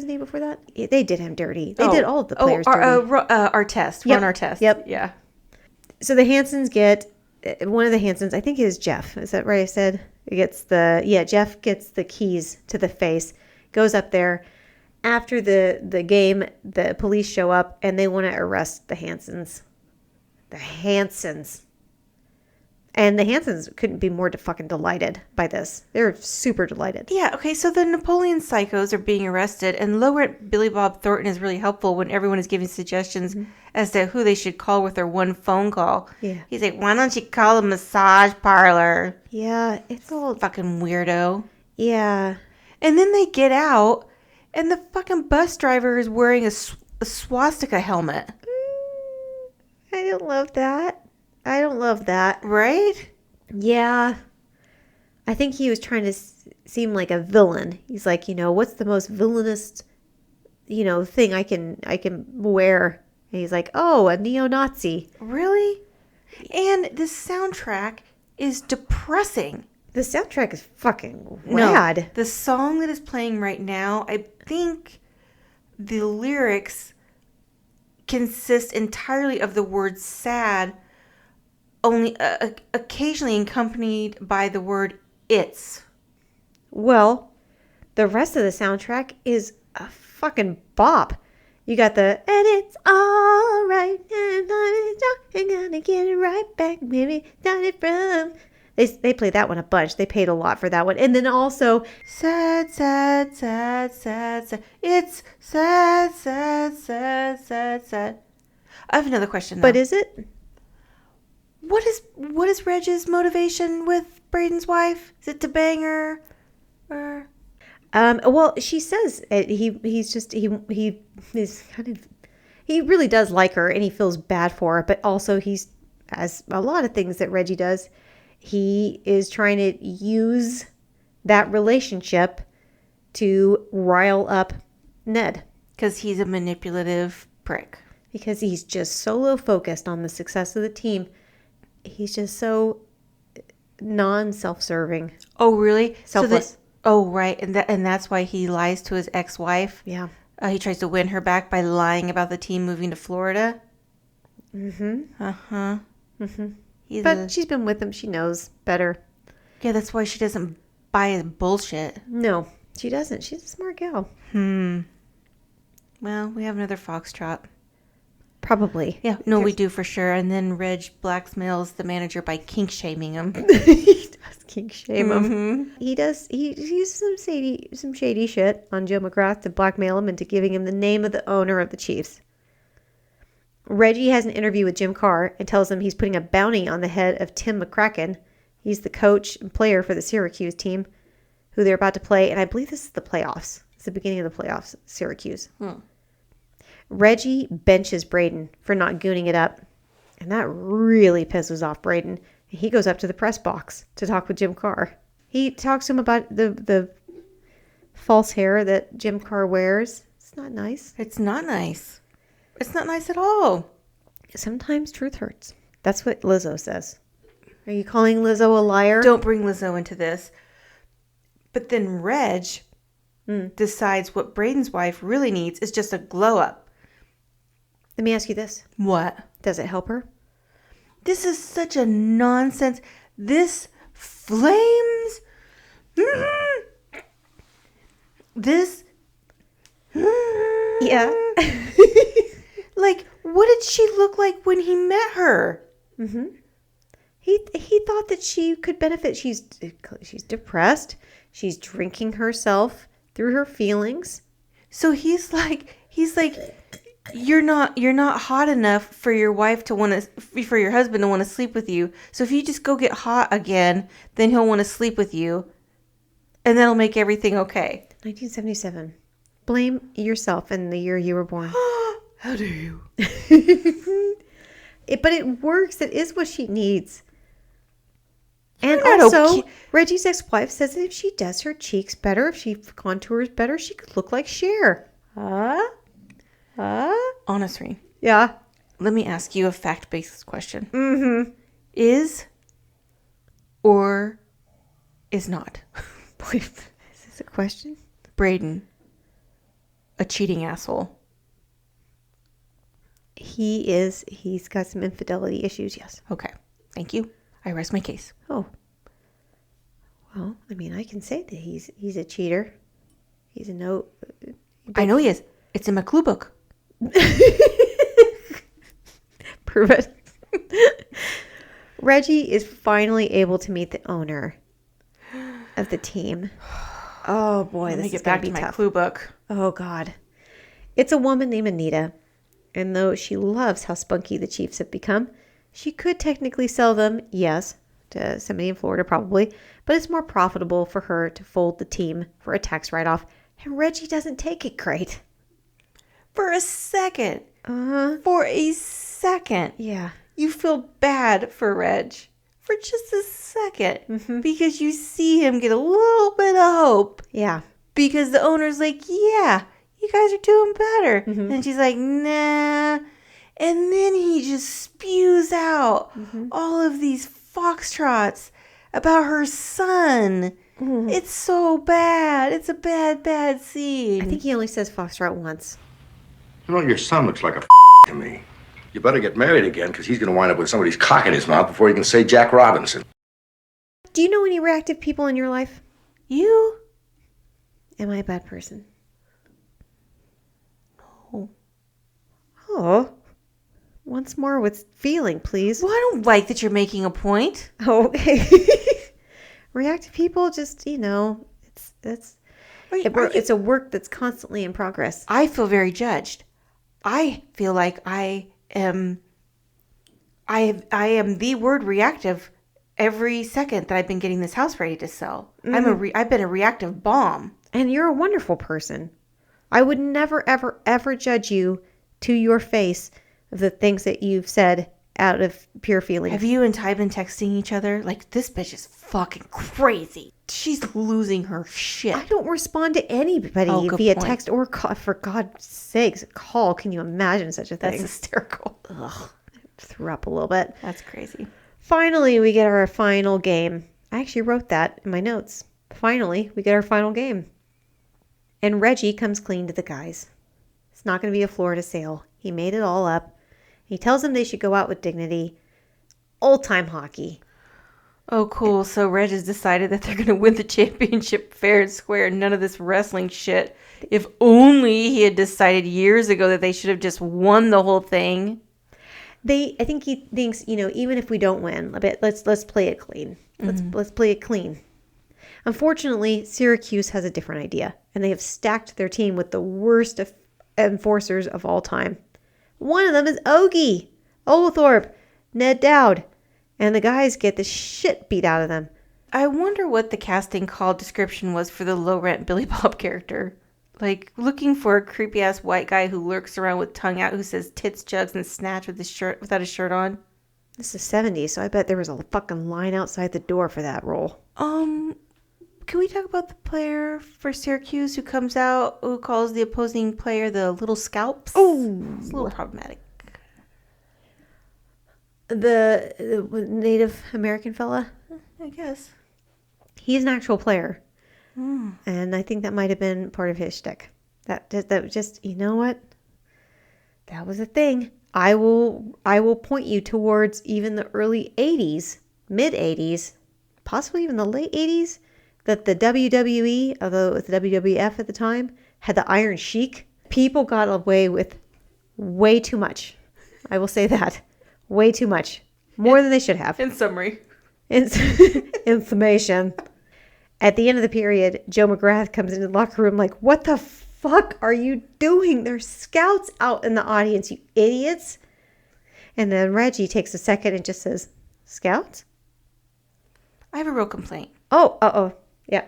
S3: name before that? They did him dirty. They did all of the players dirty.
S4: Our test.
S3: Yep.
S4: Run our test.
S3: Yep.
S4: Yeah.
S3: So the Hansons get, one of the Hansons, I think it is Jeff. Is that right I said? Jeff gets the keys to the face, goes up there. After the game, the police show up and they want to arrest the Hansons. The Hansons. And the Hansons couldn't be more fucking delighted by this. They're super delighted.
S4: Yeah, okay, so the Napoleon psychos are being arrested, and low rent Billy Bob Thornton is really helpful when everyone is giving suggestions as to who they should call with their one phone call.
S3: Yeah.
S4: He's like, why don't you call a massage parlor?
S3: Yeah, it's all...
S4: Fucking weirdo.
S3: Yeah.
S4: And then they get out, and the fucking bus driver is wearing a swastika helmet.
S3: I don't love that.
S4: Right?
S3: Yeah. I think he was trying to seem like a villain. He's like, what's the most villainous, thing I can wear? And he's like, oh, a neo-Nazi.
S4: Really? And the soundtrack is depressing.
S3: The soundtrack is fucking rad.
S4: No, the song that is playing right now, I think the lyrics consist entirely of the word sad, only occasionally accompanied by the word it's.
S3: Well, the rest of the soundtrack is a fucking bop. You got the, and it's all right, and I'm gonna get it right back, maybe started from. They played that one a bunch. They paid a lot for that one. And then also,
S4: sad, sad, sad, sad, sad. It's sad, sad, sad, sad, sad. I have another question, though.
S3: But is it?
S4: What is Reg's motivation with Braden's wife? Is it to bang her? Or...
S3: Well, she says he really does like her and he feels bad for her, but also he's, as a lot of things that Reggie does, he is trying to use that relationship to rile up Ned.
S4: Because he's a manipulative prick.
S3: Because he's just solo focused on the success of the team. He's just so non-self-serving.
S4: Oh, really?
S3: Selfless.
S4: Right. And that's why he lies to his ex-wife?
S3: Yeah.
S4: He tries to win her back by lying about the team moving to Florida?
S3: Mm-hmm.
S4: Uh-huh.
S3: Mm-hmm. But she's been with him. She knows better.
S4: Yeah, that's why she doesn't buy his bullshit.
S3: No, she doesn't. She's a smart gal.
S4: Well, we have another foxtrot.
S3: Probably.
S4: Yeah, no, we do for sure. And then Reg blackmails the manager by kink shaming him.
S3: He does kink shame him. He does. He uses some shady shit on Joe McGrath to blackmail him into giving him the name of the owner of the Chiefs. Reggie has an interview with Jim Carr and tells him he's putting a bounty on the head of Tim McCracken. He's the coach and player for the Syracuse team, who they're about to play. And I believe this is the playoffs. It's the beginning of the playoffs, Syracuse. Reggie benches Braden for not gooning it up. And that really pisses off Braden. He goes up to the press box to talk with Jim Carr. He talks to him about the false hair that Jim Carr wears. It's not nice.
S4: It's not nice. It's not nice at all.
S3: Sometimes truth hurts. That's what Lizzo says. Are you calling Lizzo a liar?
S4: Don't bring Lizzo into this. But then Reg decides what Braden's wife really needs is just a glow up.
S3: Let me ask you this.
S4: What?
S3: Does it help her?
S4: This is such a nonsense. This flames. This.
S3: Yeah.
S4: Like, what did she look like when he met her?
S3: He thought that she could benefit. She's depressed. She's drinking herself through her feelings.
S4: So he's like, you're not hot enough for your wife to want to, for your husband to want to sleep with you. So if you just go get hot again, then he'll want to sleep with you, and that'll make everything okay.
S3: 1977. Blame yourself in the year you were born.
S4: How dare you?
S3: But it works. It is what she needs. And
S4: You're not
S3: also,
S4: okay.
S3: Reggie's ex-wife says that if she does her cheeks better, if she contours better, she could look like Cher.
S4: Honest, Reen.
S3: Yeah.
S4: Let me ask you a fact-based question. Is or is not
S3: Boy, is this a question?
S4: Braden a cheating asshole?
S3: He's got some infidelity issues, yes.
S4: Okay. Thank you. I rest my case.
S3: Oh. Well, I mean, I can say that he's a cheater. He's a no...
S4: I know he is. It's in my clue book.
S3: Prove it. Reggie is finally able to meet the owner of the team. Oh boy,
S4: Let me
S3: this
S4: get
S3: is gonna
S4: back
S3: be
S4: to my
S3: tough.
S4: clue book.
S3: Oh God, it's a woman named Anita, and though she loves how spunky the Chiefs have become, she could technically sell them, yes, to somebody in Florida probably, but it's more profitable for her to fold the team for a tax write-off, and Reggie doesn't take it great.
S4: For a second.
S3: Yeah.
S4: You feel bad for Reg. For just a second. Because you see him get a little bit of hope.
S3: Yeah.
S4: Because the owner's like, yeah, you guys are doing better. And she's like, nah. And then he just spews out all of these foxtrots about her son. It's so bad. It's a bad, bad scene.
S3: I think he only says Foxtrot once.
S13: You know, your son looks like a to me. You better get married again, because he's going to wind up with somebody's cock in his mouth before he can say Jack Robinson.
S3: Do you know any reactive people in your life?
S4: You?
S3: Am I a bad person?
S4: No.
S3: Oh. Once more with feeling, please.
S4: Well, I don't like that you're making a point.
S3: Oh, okay. Reactive people, just, it's a work that's constantly in progress.
S4: I feel very judged. I feel like I am the word reactive every second that I've been getting this house ready to sell. I've been a reactive bomb.
S3: And you're a wonderful person. I would never, ever, ever judge you to your face of the things that you've said out of pure feelings.
S4: Have you and Ty been texting each other? Like, this bitch is fucking crazy. She's losing her shit.
S3: I don't respond to anybody via text or call. For God's sakes, call. Can you imagine such a thing?
S4: That's hysterical.
S3: Ugh. I threw up a little bit.
S4: That's crazy.
S3: Finally, we get our final game. I actually wrote that in my notes. Finally, we get our final game. And Reggie comes clean to the guys. It's not going to be a Florida sale. He made it all up. He tells them they should go out with dignity. Old-time hockey.
S4: Oh, cool. So Reg has decided that they're going to win the championship fair and square. None of this wrestling shit. If only he had decided years ago that they should have just won the whole thing.
S3: I think he thinks, even if we don't win, let's play it clean. Let's play it clean. Unfortunately, Syracuse has a different idea, and they have stacked their team with the worst enforcers of all time. One of them is Ogie, Oglethorpe, Ned Dowd, and the guys get the shit beat out of them.
S4: I wonder what the casting call description was for the low-rent Billy Bob character. Like, looking for a creepy-ass white guy who lurks around with tongue out, who says tits, jugs, and snatch with his shirt without his shirt on.
S3: This is 70's, so I bet there was a fucking line outside the door for that role.
S4: Can we talk about the player for Syracuse who comes out, who calls the opposing player the little scalps?
S3: Oh,
S4: it's a little problematic.
S3: The Native American fella?
S4: I guess.
S3: He's an actual player. And I think that might have been part of his shtick. That just, you know what? That was a thing. I will point you towards even the early 80s, mid 80s, possibly even the late 80s, that the WWE, although it was the WWF at the time, had the Iron Sheik. People got away with way too much. I will say that. Way too much. More than they should have.
S4: In summary.
S3: Information. At the end of the period, Joe McGrath comes into the locker room like, what the fuck are you doing? There's scouts out in the audience, you idiots. And then Reggie takes a second and just says, scouts?
S4: I have a real complaint.
S3: Oh, yeah.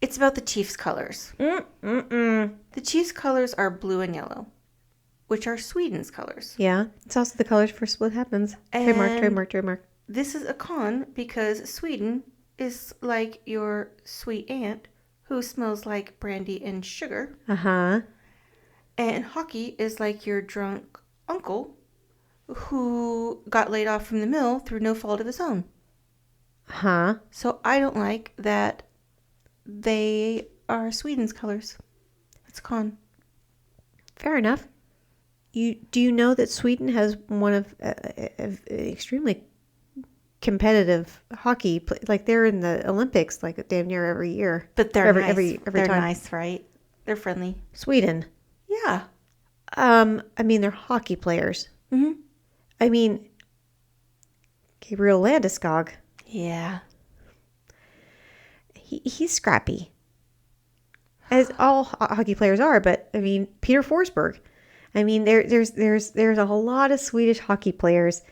S4: It's about the Chiefs' colors. The Chiefs' colors are blue and yellow, which are Sweden's colors.
S3: Yeah, it's also the colors for What Happens. Trademark.
S4: This is a con because Sweden is like your sweet aunt who smells like brandy and sugar.
S3: Uh-huh.
S4: And hockey is like your drunk uncle who got laid off from the mill through no fault of his own.
S3: Huh?
S4: So I don't like that they are Sweden's colors. It's a con.
S3: Fair enough. Do you know that Sweden has one of extremely competitive hockey? Like they're in the Olympics like damn near every year.
S4: But they're nice.
S3: Every
S4: they're
S3: time.
S4: Nice, right? They're friendly.
S3: Sweden.
S4: Yeah.
S3: I mean, they're hockey players.
S4: Mm-hmm.
S3: I mean, Gabriel Landeskog.
S4: Yeah.
S3: He's scrappy, as all hockey players are. But I mean, Peter Forsberg. I mean, there's a lot of Swedish hockey players.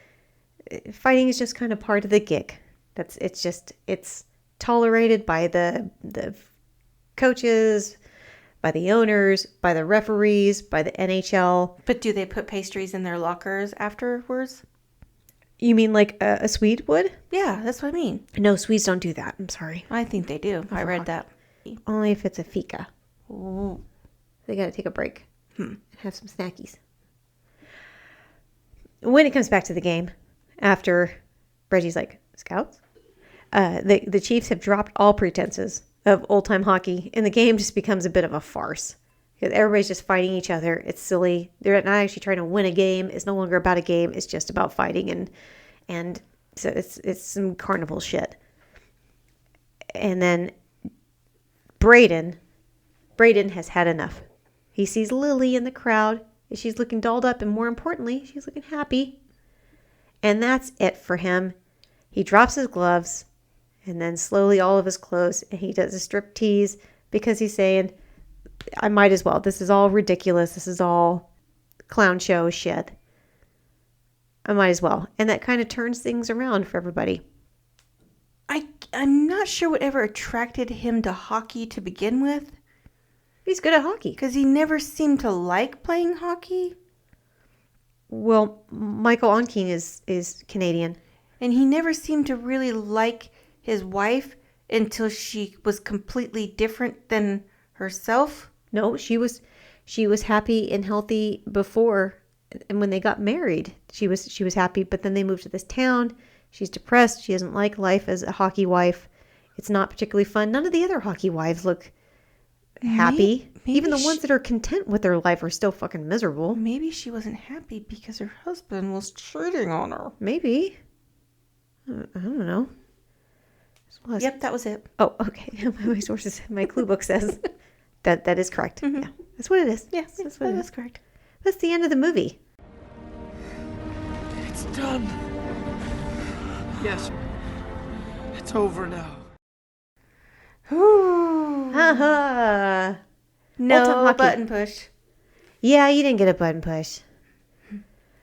S3: Fighting is just kind of part of the gig. It's tolerated by the coaches, by the owners, by the referees, by the NHL.
S4: But do they put pastries in their lockers afterwards?
S3: You mean like a Swede would?
S4: Yeah, that's what I mean.
S3: No, Swedes don't do that. I'm sorry.
S4: I think they do. I read that.
S3: Only if it's a fika.
S4: Ooh.
S3: They got to take a break. Have some snackies. When it comes back to the game, after Reggie's like, scouts? The Chiefs have dropped all pretenses of old-time hockey, and the game just becomes a bit of a farce. Because everybody's just fighting each other. It's silly. They're not actually trying to win a game. It's no longer about a game. It's just about fighting, and so it's some carnival shit. And then Braden has had enough. He sees Lily in the crowd. She's looking dolled up, and more importantly, she's looking happy. And that's it for him. He drops his gloves, and then slowly all of his clothes, and he does a strip tease because he's saying, I might as well. This is all ridiculous. This is all clown show shit. I might as well. And that kind of turns things around for everybody.
S4: I'm not sure whatever attracted him to hockey to begin with.
S3: He's good at hockey.
S4: Because he never seemed to like playing hockey.
S3: Well, Michael Onkeen is Canadian.
S4: And he never seemed to really like his wife until she was completely different than herself.
S3: No, she was happy and healthy before, and when they got married, she was happy. But then they moved to this town. She's depressed. She doesn't like life as a hockey wife. It's not particularly fun. None of the other hockey wives look happy.
S4: Maybe
S3: even the ones that are content with their life are still fucking miserable.
S4: Maybe she wasn't happy because her husband was cheating on her.
S3: Maybe. I don't know.
S4: Yep, that was it.
S3: Oh, okay. My sources, my clue book says that is correct. Yeah, that's what it is.
S4: Yes,
S3: that's what it
S4: that's
S3: is.
S4: correct.
S3: That's the end of the movie.
S14: It's done. Yes. It's over now.
S3: Ha
S4: No button push.
S3: Yeah, you didn't get a button push.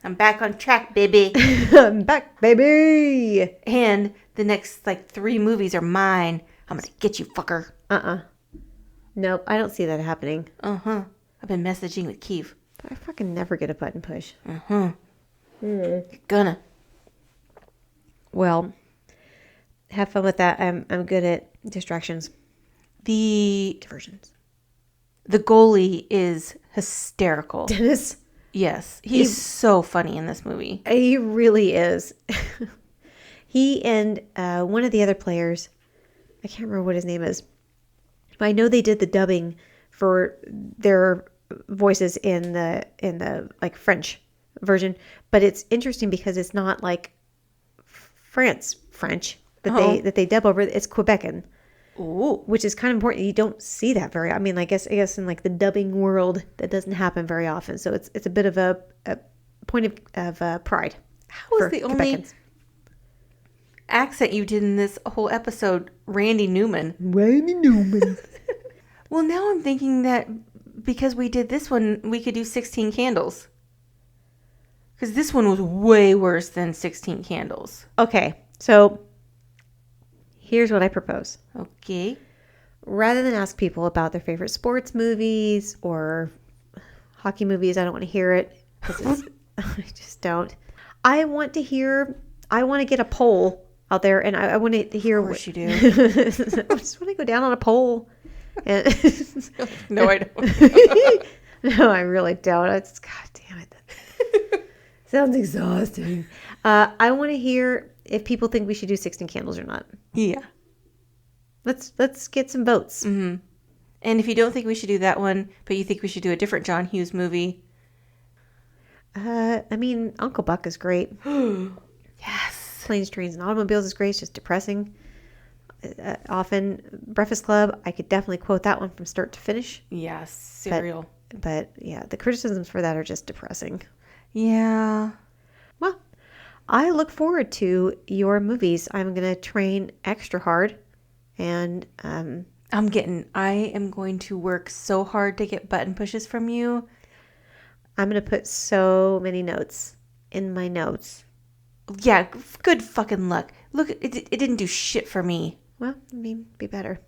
S4: I'm back on track, baby.
S3: I'm back, baby.
S4: And the next 3 movies are mine. I'm gonna get you, fucker.
S3: Nope, I don't see that happening.
S4: I've been messaging with Keith.
S3: I fucking never get a button push.
S4: You're gonna.
S3: Well, have fun with that. I'm good at distractions.
S4: Diversions. The goalie is hysterical.
S3: Dennis?
S4: Yes. He's so funny in this movie.
S3: He really is. He and one of the other players, I can't remember what his name is, but I know they did the dubbing for their voices in the French version. But it's interesting because it's not like French that they dub over. It's Quebecan.
S4: Ooh.
S3: Which is kind of important. You don't see that very. I mean, I guess in the dubbing world that doesn't happen very often. So it's a bit of a point of pride.
S4: How was the only accent you did in this whole episode Randy Newman?
S3: Randy Newman.
S4: Well, now I'm thinking that because we did this one, we could do 16 Candles. Because this one was way worse than 16 Candles.
S3: Okay, so here's what I propose.
S4: Okay.
S3: Rather than ask people about their favorite sports movies or hockey movies, I don't want to hear it. I just don't. I want to get a poll out there, and I want to hear.
S4: Of course you do.
S3: I just want to go down on a poll. And
S4: No, I don't.
S3: No, I really don't. It's, God damn it. Sounds exhausting. I want to hear if people think we should do 16 Candles or not.
S4: Yeah.
S3: Let's get some votes.
S4: Mm-hmm. And if you don't think we should do that one, but you think we should do a different John Hughes movie.
S3: I mean, Uncle Buck is great.
S4: Yes.
S3: Planes, Trains, and Automobiles is great. It's just depressing. Often, Breakfast Club, I could definitely quote that one from start to finish.
S4: Yes, Serial.
S3: But yeah, the criticisms for that are just depressing.
S4: Yeah.
S3: Well, I look forward to your movies. I'm going to train extra hard. And
S4: I am going to work so hard to get button pushes from you.
S3: I'm going to put so many notes in my notes.
S4: Yeah, good fucking luck. Look, it didn't do shit for me.
S3: Well, I mean, be better.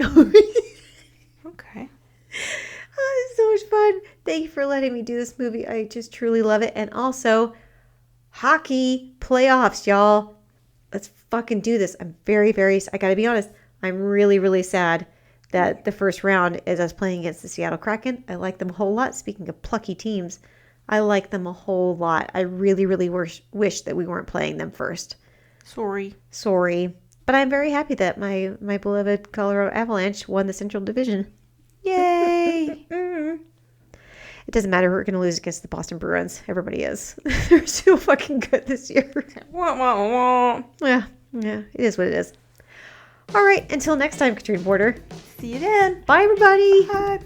S4: Okay.
S3: Oh, it's so much fun. Thank you for letting me do this movie. I just truly love it. And also, hockey playoffs, y'all. Let's fucking do this. I'm very, I gotta be honest, I'm really, really sad that the first round is us playing against the Seattle Kraken. I like them a whole lot. Speaking of plucky teams, I like them a whole lot. I really, really wish that we weren't playing them first.
S4: Sorry.
S3: But I'm very happy that my beloved Colorado Avalanche won the Central Division.
S4: Yay!
S3: It doesn't matter. We're going to lose against the Boston Bruins. Everybody is. They're so fucking good this year.
S4: Wah, wah, wah.
S3: Yeah, it is what it is. All right, until next time, Katrina Porter.
S4: See you then.
S3: Bye, everybody.
S4: Bye.